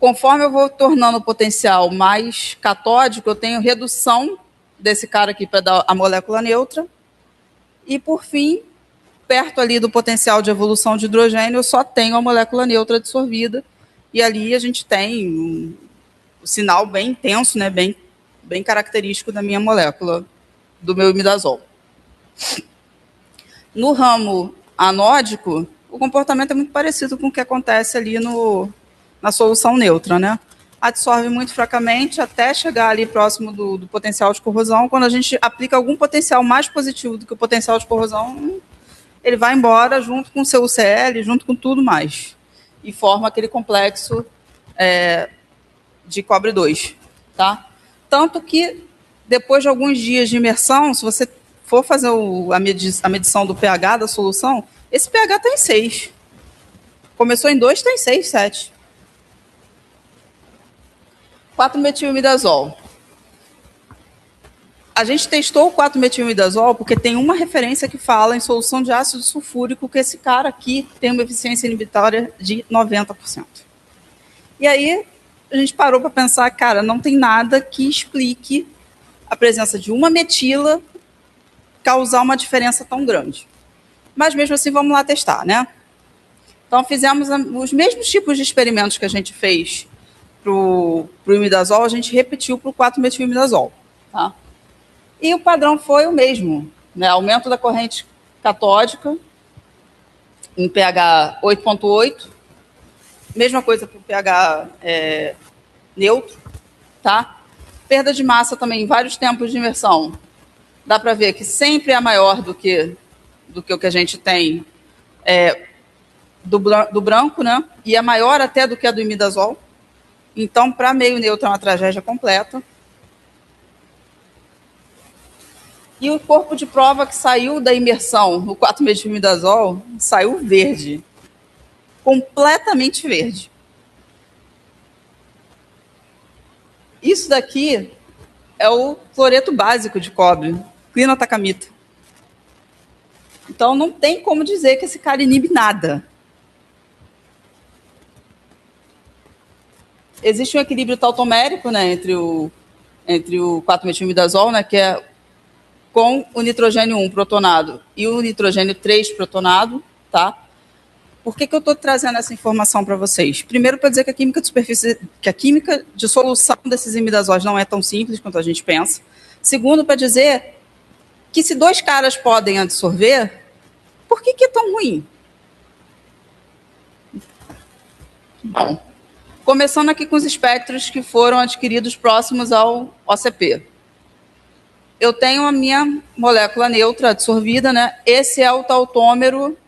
Conforme eu vou tornando o potencial mais catódico, eu tenho redução desse cara aqui para dar a molécula neutra. E, por fim, perto ali do potencial de evolução de hidrogênio, eu só tenho a molécula neutra dissolvida. E ali a gente tem um sinal bem intenso, né, bem característico da minha molécula, do meu imidazol. No ramo anódico, o comportamento é muito parecido com o que acontece ali na solução neutra, né? Absorve muito fracamente até chegar ali próximo do potencial de corrosão. Quando a gente aplica algum potencial mais positivo do que o potencial de corrosão, ele vai embora junto com o seu UCL, junto com tudo mais, e forma aquele complexo de cobre 2, tá? Tanto que, depois de alguns dias de imersão, se você for fazer a medição do pH da solução, esse pH está em 6. Começou em 2, está em 6, 7. 4-metilimidazol. A gente testou o 4-metilimidazol porque tem uma referência que fala em solução de ácido sulfúrico que esse cara aqui tem uma eficiência inibitória de 90%. E aí a gente parou para pensar, cara, não tem nada que explique a presença de uma metila causar uma diferença tão grande. Mas mesmo assim, vamos lá testar, né? Então, fizemos os mesmos tipos de experimentos que a gente fez para o imidazol, a gente repetiu para o 4-metilimidazol, tá? E o padrão foi o mesmo, né? Aumento da corrente catódica em pH 8,8, mesma coisa para o pH neutro, tá? Perda de massa também em vários tempos de imersão. Dá para ver que sempre é maior do que o que a gente tem do branco, né? E é maior até do que a do imidazol. Então, para meio neutro é uma tragédia completa. E o corpo de prova que saiu da imersão no 4-metilimidazol saiu verde. Completamente verde. Isso daqui é o cloreto básico de cobre, clinotacamida. Então, não tem como dizer que esse cara inibe nada. Existe um equilíbrio tautomérico, né, entre o 4-metilimidazol, né, que é com o nitrogênio 1 protonado e o nitrogênio 3 protonado, tá? Por que eu estou trazendo essa informação para vocês? Primeiro, para dizer que a química de superfície, que a química de solução desses imidazóis não é tão simples quanto a gente pensa. Segundo, para dizer que se 2 caras podem absorver, por que é tão ruim? Bom, começando aqui com os espectros que foram adquiridos próximos ao OCP. Eu tenho a minha molécula neutra absorvida, né? Esse é o tautômero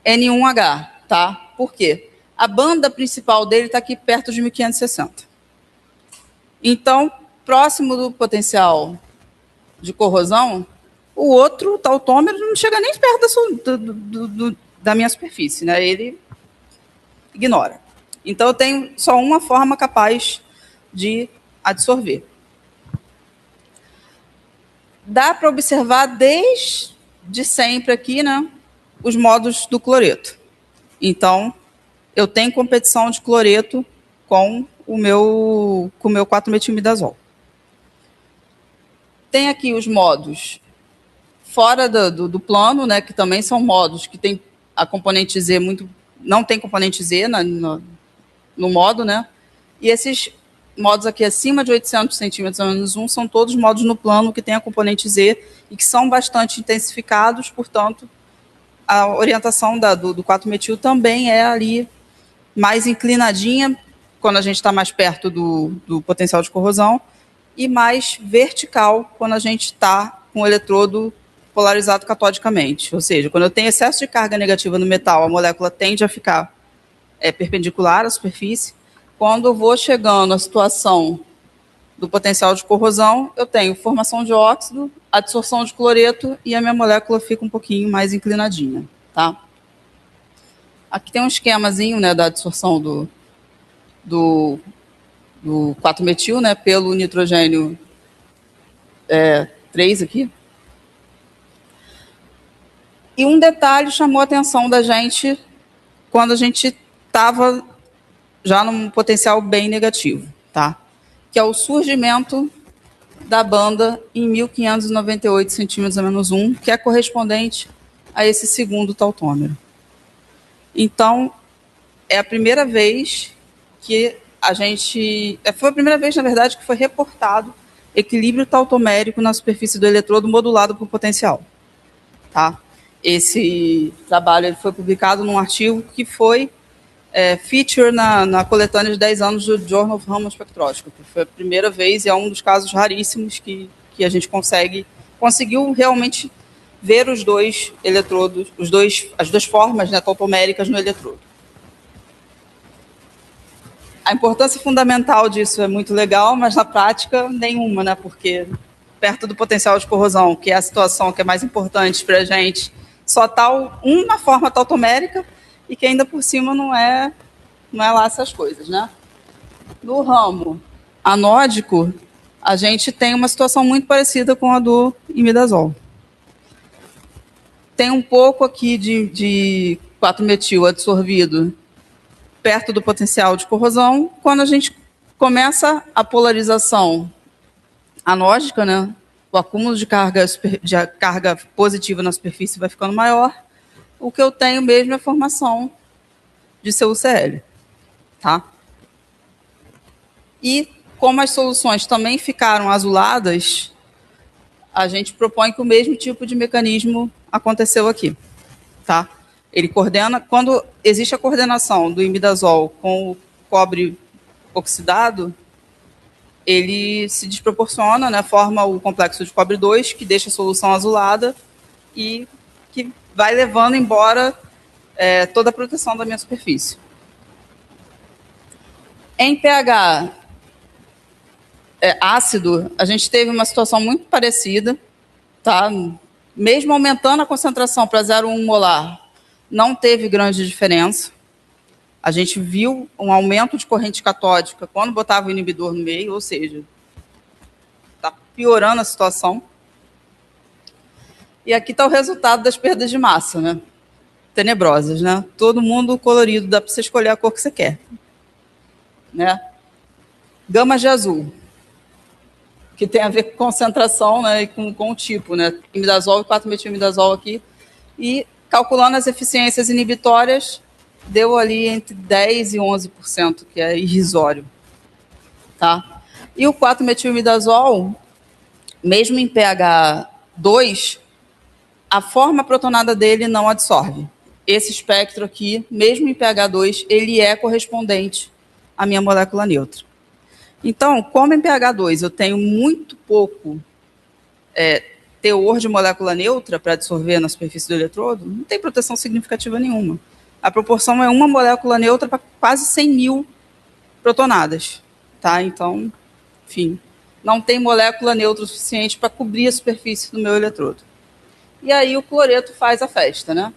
N1H, tá? Por quê? A banda principal dele está aqui perto de 1560. Então, próximo do potencial de corrosão, o outro tautômero não chega nem perto da minha superfície, né? Ele ignora. Então, eu tenho só uma forma capaz de absorver. Dá para observar desde sempre aqui, né, os modos do cloreto. Então, eu tenho competição de cloreto com o meu 4-metilimidazol. Tem aqui os modos fora do plano, né, que também são modos que tem a componente Z não tem componente Z no modo, né? E esses modos aqui acima de 800 centímetros a menos 1 são todos modos no plano que tem a componente Z e que são bastante intensificados, portanto, a orientação do 4-metil também é ali mais inclinadinha, quando a gente está mais perto do potencial de corrosão, e mais vertical, quando a gente está com o eletrodo polarizado catodicamente. Ou seja, quando eu tenho excesso de carga negativa no metal, a molécula tende a ficar perpendicular à superfície. Quando eu vou chegando à situação do potencial de corrosão, eu tenho formação de óxido, adsorção de cloreto e a minha molécula fica um pouquinho mais inclinadinha, tá? Aqui tem um esquemazinho, né, da adsorção do 4-metil, né, pelo nitrogênio 3 aqui. E um detalhe chamou a atenção da gente quando a gente estava já num potencial bem negativo, tá? Que é o surgimento da banda em 1598 centímetros a menos 1, que é correspondente a esse segundo tautômero. Então, é a primeira vez que a gente... Foi a primeira vez, na verdade, que foi reportado equilíbrio tautomérico na superfície do eletrodo modulado por potencial, tá? Esse trabalho ele foi publicado num artigo que foi feature na coletânea de 10 anos do Journal of Raman Spectroscopy. Foi a primeira vez e é um dos casos raríssimos que a gente conseguiu realmente ver os dois eletrodos, as duas formas, né, tautoméricas no eletrodo. A importância fundamental disso é muito legal, mas na prática nenhuma, né, porque perto do potencial de corrosão, que é a situação que é mais importante para a gente, só está uma forma tautomérica e que ainda por cima não é lá essas coisas, né? No ramo anódico, a gente tem uma situação muito parecida com a do imidazol. Tem um pouco aqui de 4-metil absorvido perto do potencial de corrosão. Quando a gente começa a polarização anódica, né? O acúmulo de carga positiva na superfície vai ficando maior. O que eu tenho mesmo é a formação de CuCl, tá? E como as soluções também ficaram azuladas, a gente propõe que o mesmo tipo de mecanismo aconteceu aqui, tá? Ele coordena, quando existe a coordenação do imidazol com o cobre oxidado, ele se desproporciona, né, forma o complexo de cobre 2, que deixa a solução azulada e que vai levando embora toda a proteção da minha superfície. Em pH ácido, a gente teve uma situação muito parecida, tá? Mesmo aumentando a concentração para 0,1 molar, não teve grande diferença. A gente viu um aumento de corrente catódica quando botava o inibidor no meio, ou seja, está piorando a situação. E aqui está o resultado das perdas de massa, né? Tenebrosas, né? Todo mundo colorido, dá para você escolher a cor que você quer, né? Gama de azul, que tem a ver com concentração, né, e com o tipo, né? Imidazol e 4-metilimidazol aqui. E calculando as eficiências inibitórias, deu ali entre 10% e 11%, que é irrisório. Tá? E o 4-metilimidazol, mesmo em pH 2, a forma protonada dele não absorve. Esse espectro aqui, mesmo em pH 2, ele é correspondente à minha molécula neutra. Então, como em pH 2 eu tenho muito pouco teor de molécula neutra para absorver na superfície do eletrodo, não tem proteção significativa nenhuma. A proporção é uma molécula neutra para quase 100 mil protonadas. Tá? Então, enfim, não tem molécula neutra suficiente para cobrir a superfície do meu eletrodo. E aí o cloreto faz a festa, né?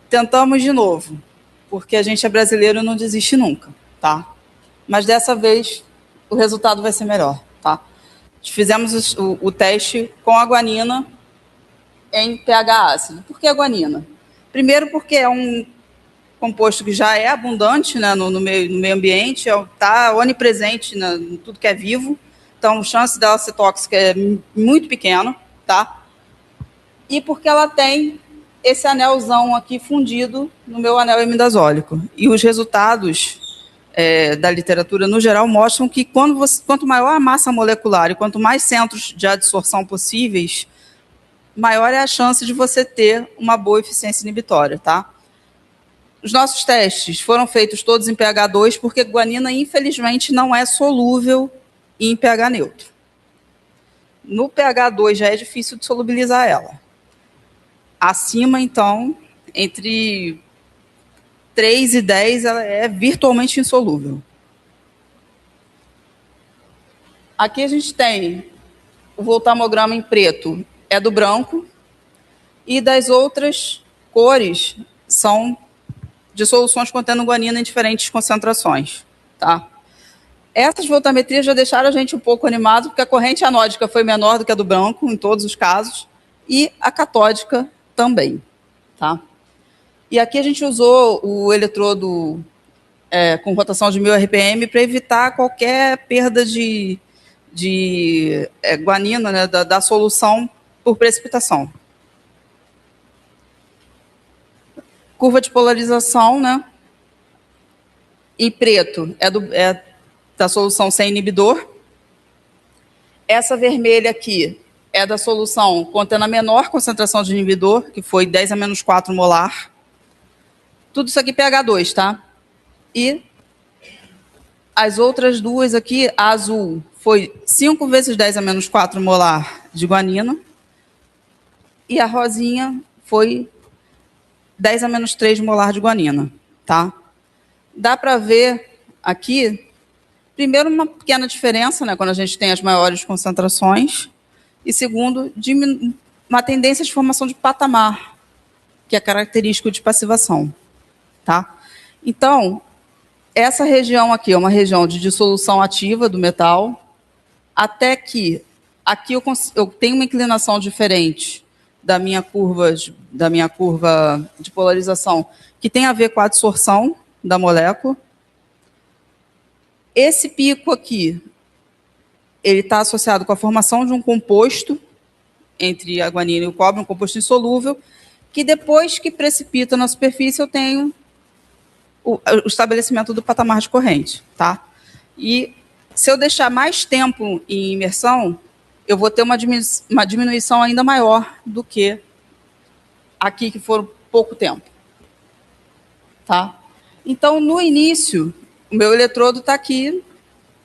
Tentamos de novo, porque a gente é brasileiro e não desiste nunca, tá? Mas dessa vez o resultado vai ser melhor, tá? Fizemos o teste com a guanina em pH ácido. Por que a guanina? Primeiro porque é um composto que já é abundante, né, no meio ambiente, está onipresente em tudo que é vivo, então a chance dela ser tóxica é muito pequena, tá? E porque ela tem esse anelzão aqui fundido no meu anel imidazólico. E os resultados da literatura, no geral, mostram que quanto maior a massa molecular e quanto mais centros de adsorção possíveis, maior é a chance de você ter uma boa eficiência inibitória, tá? Os nossos testes foram feitos todos em pH 2, porque guanina, infelizmente, não é solúvel em pH neutro. No pH 2 já é difícil de solubilizar ela. Acima, então, entre 3 e 10, ela é virtualmente insolúvel. Aqui a gente tem o voltamograma em preto, é do branco, e das outras cores são de soluções contendo guanina em diferentes concentrações. Tá? Essas voltametrias já deixaram a gente um pouco animado, porque a corrente anódica foi menor do que a do branco, em todos os casos, e a catódica também. Tá? E aqui a gente usou o eletrodo com rotação de 1000 RPM para evitar qualquer perda de guanina, né, da solução por precipitação. Curva de polarização, né? Em preto é da solução sem inibidor. Essa vermelha aqui é da solução contendo a menor concentração de inibidor, que foi 10 a menos 4 molar. Tudo isso aqui pH 2, tá? E as outras duas aqui, a azul foi 5 vezes 10 a menos 4 molar de guanina. E a rosinha foi 10 a menos 3 molar de guanina, tá? Dá para ver aqui, primeiro, uma pequena diferença, né, quando a gente tem as maiores concentrações, e segundo, uma tendência de formação de patamar, que é característico de passivação, tá? Então, essa região aqui é uma região de dissolução ativa do metal, até que aqui eu tenho uma inclinação diferente da minha curva de polarização, que tem a ver com a adsorção da molécula. Esse pico aqui, ele está associado com a formação de um composto entre a guanina e o cobre, um composto insolúvel, que depois que precipita na superfície, eu tenho o estabelecimento do patamar de corrente. Tá? E se eu deixar mais tempo em imersão, eu vou ter uma diminuição ainda maior do que aqui, que for pouco tempo. Tá? Então, no início, o meu eletrodo está aqui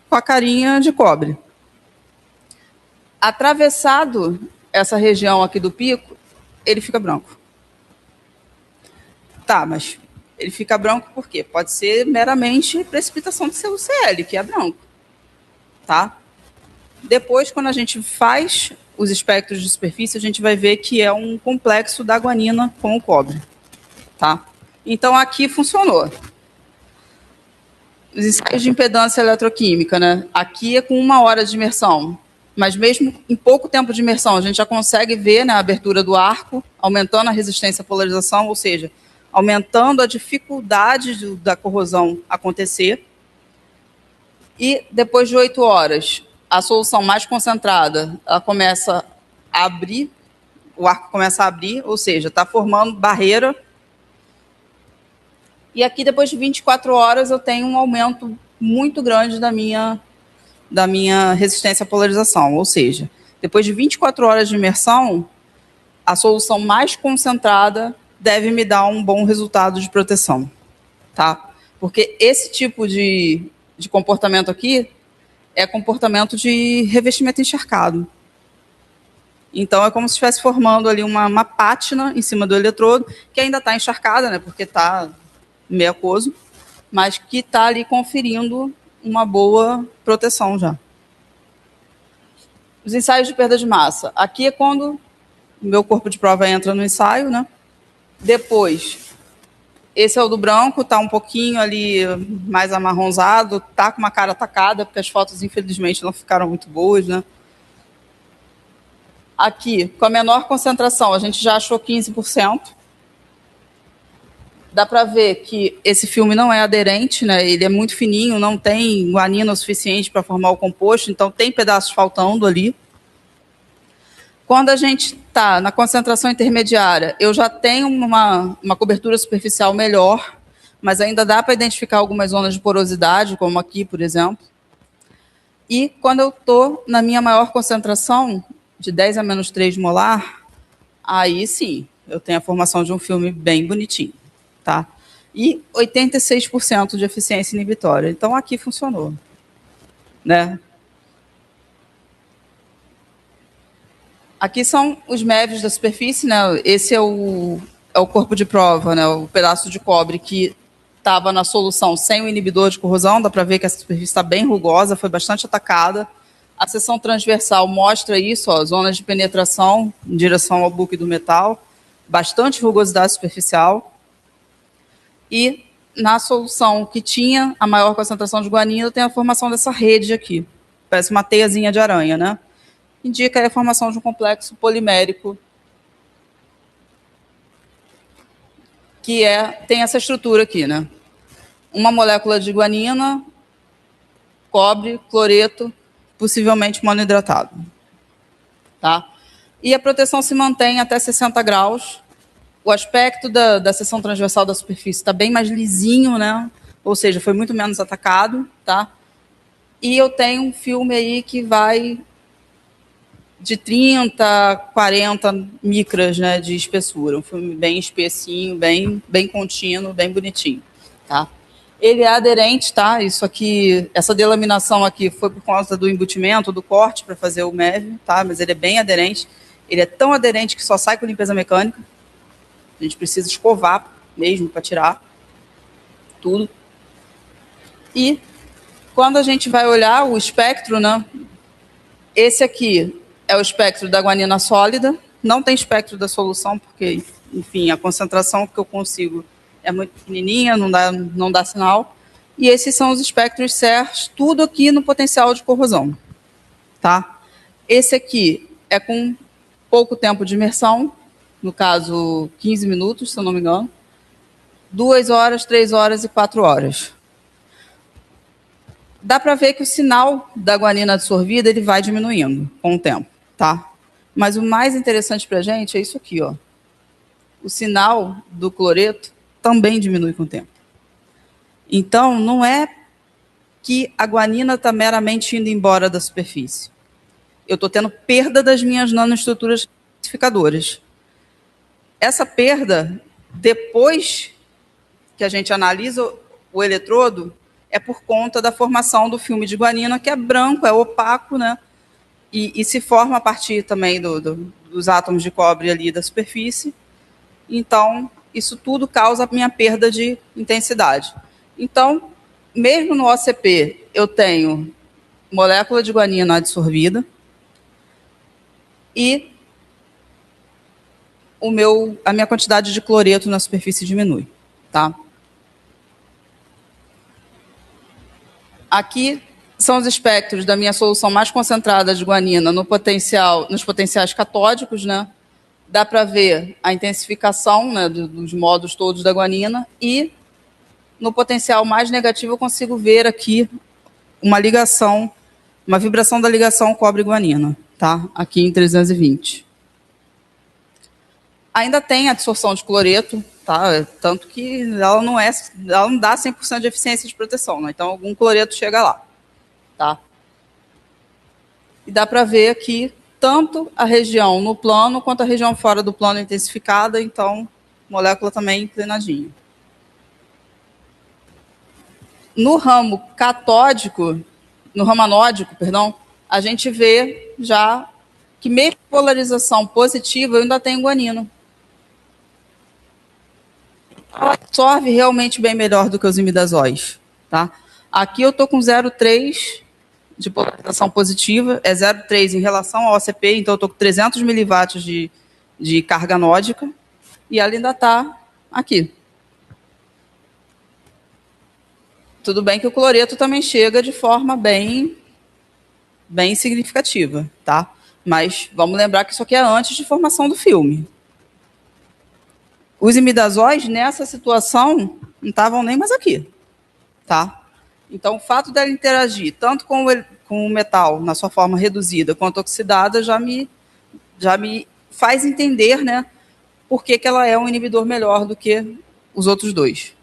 com a carinha de cobre. Atravessado essa região aqui do pico, ele fica branco. Tá, mas ele fica branco por quê? Pode ser meramente precipitação de CuCl, que é branco. Tá? Depois, quando a gente faz os espectros de superfície, a gente vai ver que é um complexo da guanina com o cobre. Tá? Então, aqui funcionou. Os ensaios de impedância eletroquímica, né? Aqui é com 1 hora de imersão, mas mesmo em pouco tempo de imersão, a gente já consegue ver, né, a abertura do arco, aumentando a resistência à polarização, ou seja, aumentando a dificuldade da corrosão acontecer. E depois de 8 horas, a solução mais concentrada, ela começa a abrir o arco começa a abrir, ou seja, está formando barreira. E aqui, depois de 24 horas, eu tenho um aumento muito grande da minha resistência à polarização. Ou seja, depois de 24 horas de imersão, a solução mais concentrada deve me dar um bom resultado de proteção. Tá? Porque esse tipo de comportamento aqui é comportamento de revestimento encharcado. Então, é como se estivesse formando ali uma pátina em cima do eletrodo, que ainda está encharcada, né, porque está meio aquoso, mas que está ali conferindo uma boa proteção já. Os ensaios de perda de massa. Aqui é quando o meu corpo de prova entra no ensaio, né? Depois, esse é o do branco, está um pouquinho ali mais amarronzado, está com uma cara atacada, porque as fotos, infelizmente, não ficaram muito boas, né? Aqui, com a menor concentração, a gente já achou 15%. Dá para ver que esse filme não é aderente, né? Ele é muito fininho, não tem guanina o suficiente para formar o composto, então tem pedaços faltando ali. Quando a gente está na concentração intermediária, eu já tenho uma cobertura superficial melhor, mas ainda dá para identificar algumas zonas de porosidade, como aqui, por exemplo. E quando eu estou na minha maior concentração, de 10 a menos 3 molar, aí sim, eu tenho a formação de um filme bem bonitinho. Tá? E 86% de eficiência inibitória. Então, aqui funcionou. Né? Aqui são os MEVs da superfície. Né? Esse é o corpo de prova, né? O pedaço de cobre que estava na solução sem o inibidor de corrosão. Dá para ver que essa superfície está bem rugosa, foi bastante atacada. A seção transversal mostra isso, ó, zonas de penetração em direção ao buque do metal, bastante rugosidade superficial. E na solução que tinha a maior concentração de guanina, tem a formação dessa rede aqui. Parece uma teiazinha de aranha, né? Indica a formação de um complexo polimérico que tem essa estrutura aqui, né? Uma molécula de guanina, cobre, cloreto, possivelmente monohidratado. Tá? E a proteção se mantém até 60 graus. O aspecto da seção transversal da superfície está bem mais lisinho, né? Ou seja, foi muito menos atacado, tá? E eu tenho um filme aí que vai de 30 a 40 micras, né, de espessura. Um filme bem espessinho, bem contínuo, bem bonitinho, tá? Ele é aderente, tá? Isso aqui, essa delaminação aqui foi por causa do embutimento, do corte para fazer o MEV, tá? Mas ele é bem aderente. Ele é tão aderente que só sai com limpeza mecânica. A gente precisa escovar mesmo para tirar tudo. E quando a gente vai olhar o espectro, né? Esse aqui é o espectro da guanina sólida. Não tem espectro da solução, porque, enfim, a concentração que eu consigo é muito pequenininha, não dá sinal. E esses são os espectros CERS, tudo aqui no potencial de corrosão. Tá? Esse aqui é com pouco tempo de imersão, no caso, 15 minutos, se eu não me engano. 2 horas, 3 horas e 4 horas. Dá para ver que o sinal da guanina absorvida ele vai diminuindo com o tempo. Tá? Mas o mais interessante para a gente é isso aqui. Ó. O sinal do cloreto também diminui com o tempo. Então, não é que a guanina está meramente indo embora da superfície. Eu estou tendo perda das minhas nanoestruturas classificadoras. Essa perda, depois que a gente analisa o eletrodo, é por conta da formação do filme de guanina, que é branco, é opaco, né? E se forma a partir também dos átomos de cobre ali da superfície. Então, isso tudo causa a minha perda de intensidade. Então, mesmo no OCP, eu tenho molécula de guanina adsorvida e a minha quantidade de cloreto na superfície diminui. Tá? Aqui são os espectros da minha solução mais concentrada de guanina nos potenciais catódicos, né? Dá para ver a intensificação, né, dos modos todos da guanina, e no potencial mais negativo eu consigo ver aqui uma ligação, uma vibração da ligação cobre-guanina, tá? Aqui em 320. Ainda tem a absorção de cloreto, tá? Tanto que ela não dá 100% de eficiência de proteção, né? Então algum cloreto chega lá, tá? E dá para ver aqui tanto a região no plano quanto a região fora do plano intensificada, então molécula também inclinadinha. No ramo catódico, no ramo anódico, perdão, a gente vê já que mesmo polarização positiva eu ainda tenho guanina. Ela absorve realmente bem melhor do que os imidazóis, tá? Aqui eu estou com 0,3 de polarização positiva, é 0,3 em relação ao OCP, então eu estou com 300 miliwatts de carga anódica, e ela ainda está aqui. Tudo bem que o cloreto também chega de forma bem significativa, tá? Mas vamos lembrar que isso aqui é antes de formação do filme. Os imidazóis, nessa situação, não estavam nem mais aqui, tá? Então, o fato dela interagir tanto com o metal na sua forma reduzida quanto oxidada já me faz entender, né, por que ela é um inibidor melhor do que os outros dois.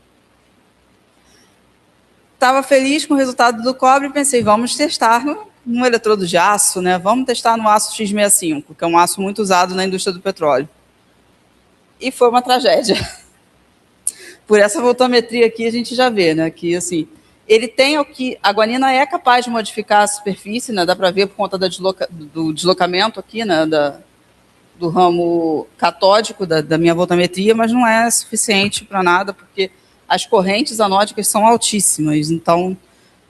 Estava feliz com o resultado do cobre e pensei, vamos testar no eletrodo de aço, né? Vamos testar no aço X65, que é um aço muito usado na indústria do petróleo. E foi uma tragédia. Por essa voltametria aqui a gente já vê, né, que assim, ele tem o que a guanina é capaz de modificar a superfície, né? Dá para ver por conta do deslocamento aqui, né, do ramo catódico da minha voltametria, mas não é suficiente para nada, porque as correntes anódicas são altíssimas, então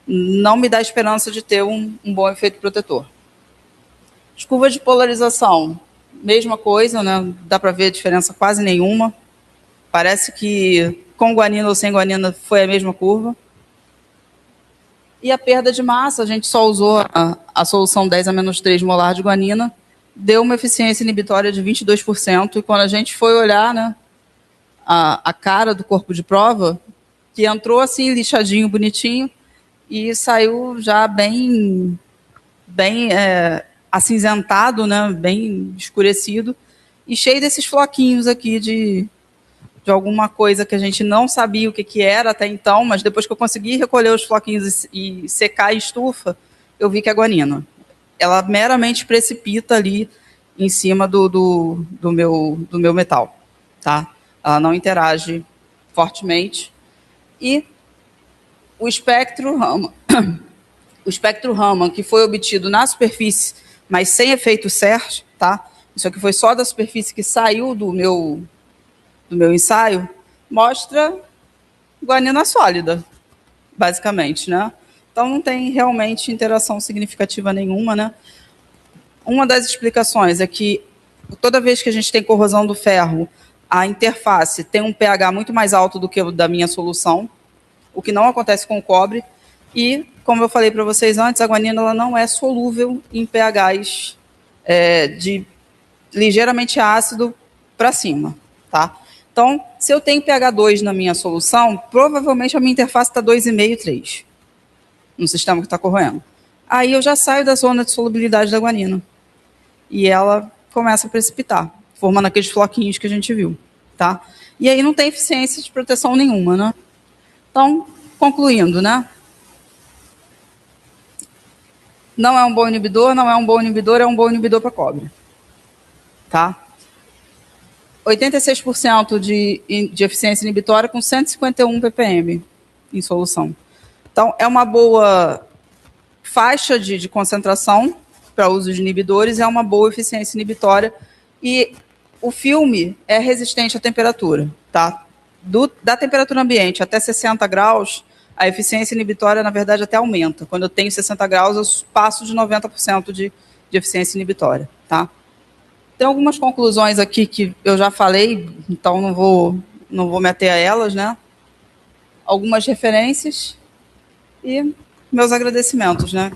não me dá esperança de ter um bom efeito protetor. As curvas de polarização, mesma coisa, né? Dá para ver diferença quase nenhuma. Parece que com guanina ou sem guanina foi a mesma curva. E a perda de massa, a gente só usou a solução 10 a menos 3 molar de guanina, deu uma eficiência inibitória de 22%, e quando a gente foi olhar, né, a cara do corpo de prova, que entrou assim lixadinho, bonitinho, e saiu já bem acinzentado, né, bem escurecido, e cheio desses floquinhos aqui de alguma coisa que a gente não sabia o que era até então, mas depois que eu consegui recolher os floquinhos e secar a estufa, eu vi que é guanina. Ela meramente precipita ali em cima do meu metal, tá? Ela não interage fortemente. E o espectro Raman, que foi obtido na superfície, mas sem efeito CERT, tá? Isso aqui foi só da superfície que saiu do meu ensaio, mostra guanina sólida, basicamente, né? Então não tem realmente interação significativa nenhuma, né? Uma das explicações é que toda vez que a gente tem corrosão do ferro, a interface tem um pH muito mais alto do que o da minha solução, o que não acontece com o cobre. E, como eu falei para vocês antes, a guanina ela não é solúvel em pHs de ligeiramente ácido para cima, tá? Então, se eu tenho pH 2 na minha solução, provavelmente a minha interface está 2,5, 3 no sistema que está corroendo. Aí eu já saio da zona de solubilidade da guanina. E ela começa a precipitar, formando aqueles floquinhos que a gente viu, tá? E aí não tem eficiência de proteção nenhuma, né? Então, concluindo, né? Não é um bom inibidor, não é um bom inibidor, é um bom inibidor para cobre. Tá? 86% de eficiência inibitória com 151 ppm em solução. Então, é uma boa faixa de concentração para uso de inibidores, é uma boa eficiência inibitória, e o filme é resistente à temperatura, tá? Da temperatura ambiente até 60 graus, a eficiência inibitória, na verdade, até aumenta. Quando eu tenho 60 graus, eu passo de 90% de eficiência inibitória, tá? Tem algumas conclusões aqui que eu já falei, então não vou me ater a elas, né? Algumas referências e meus agradecimentos, né?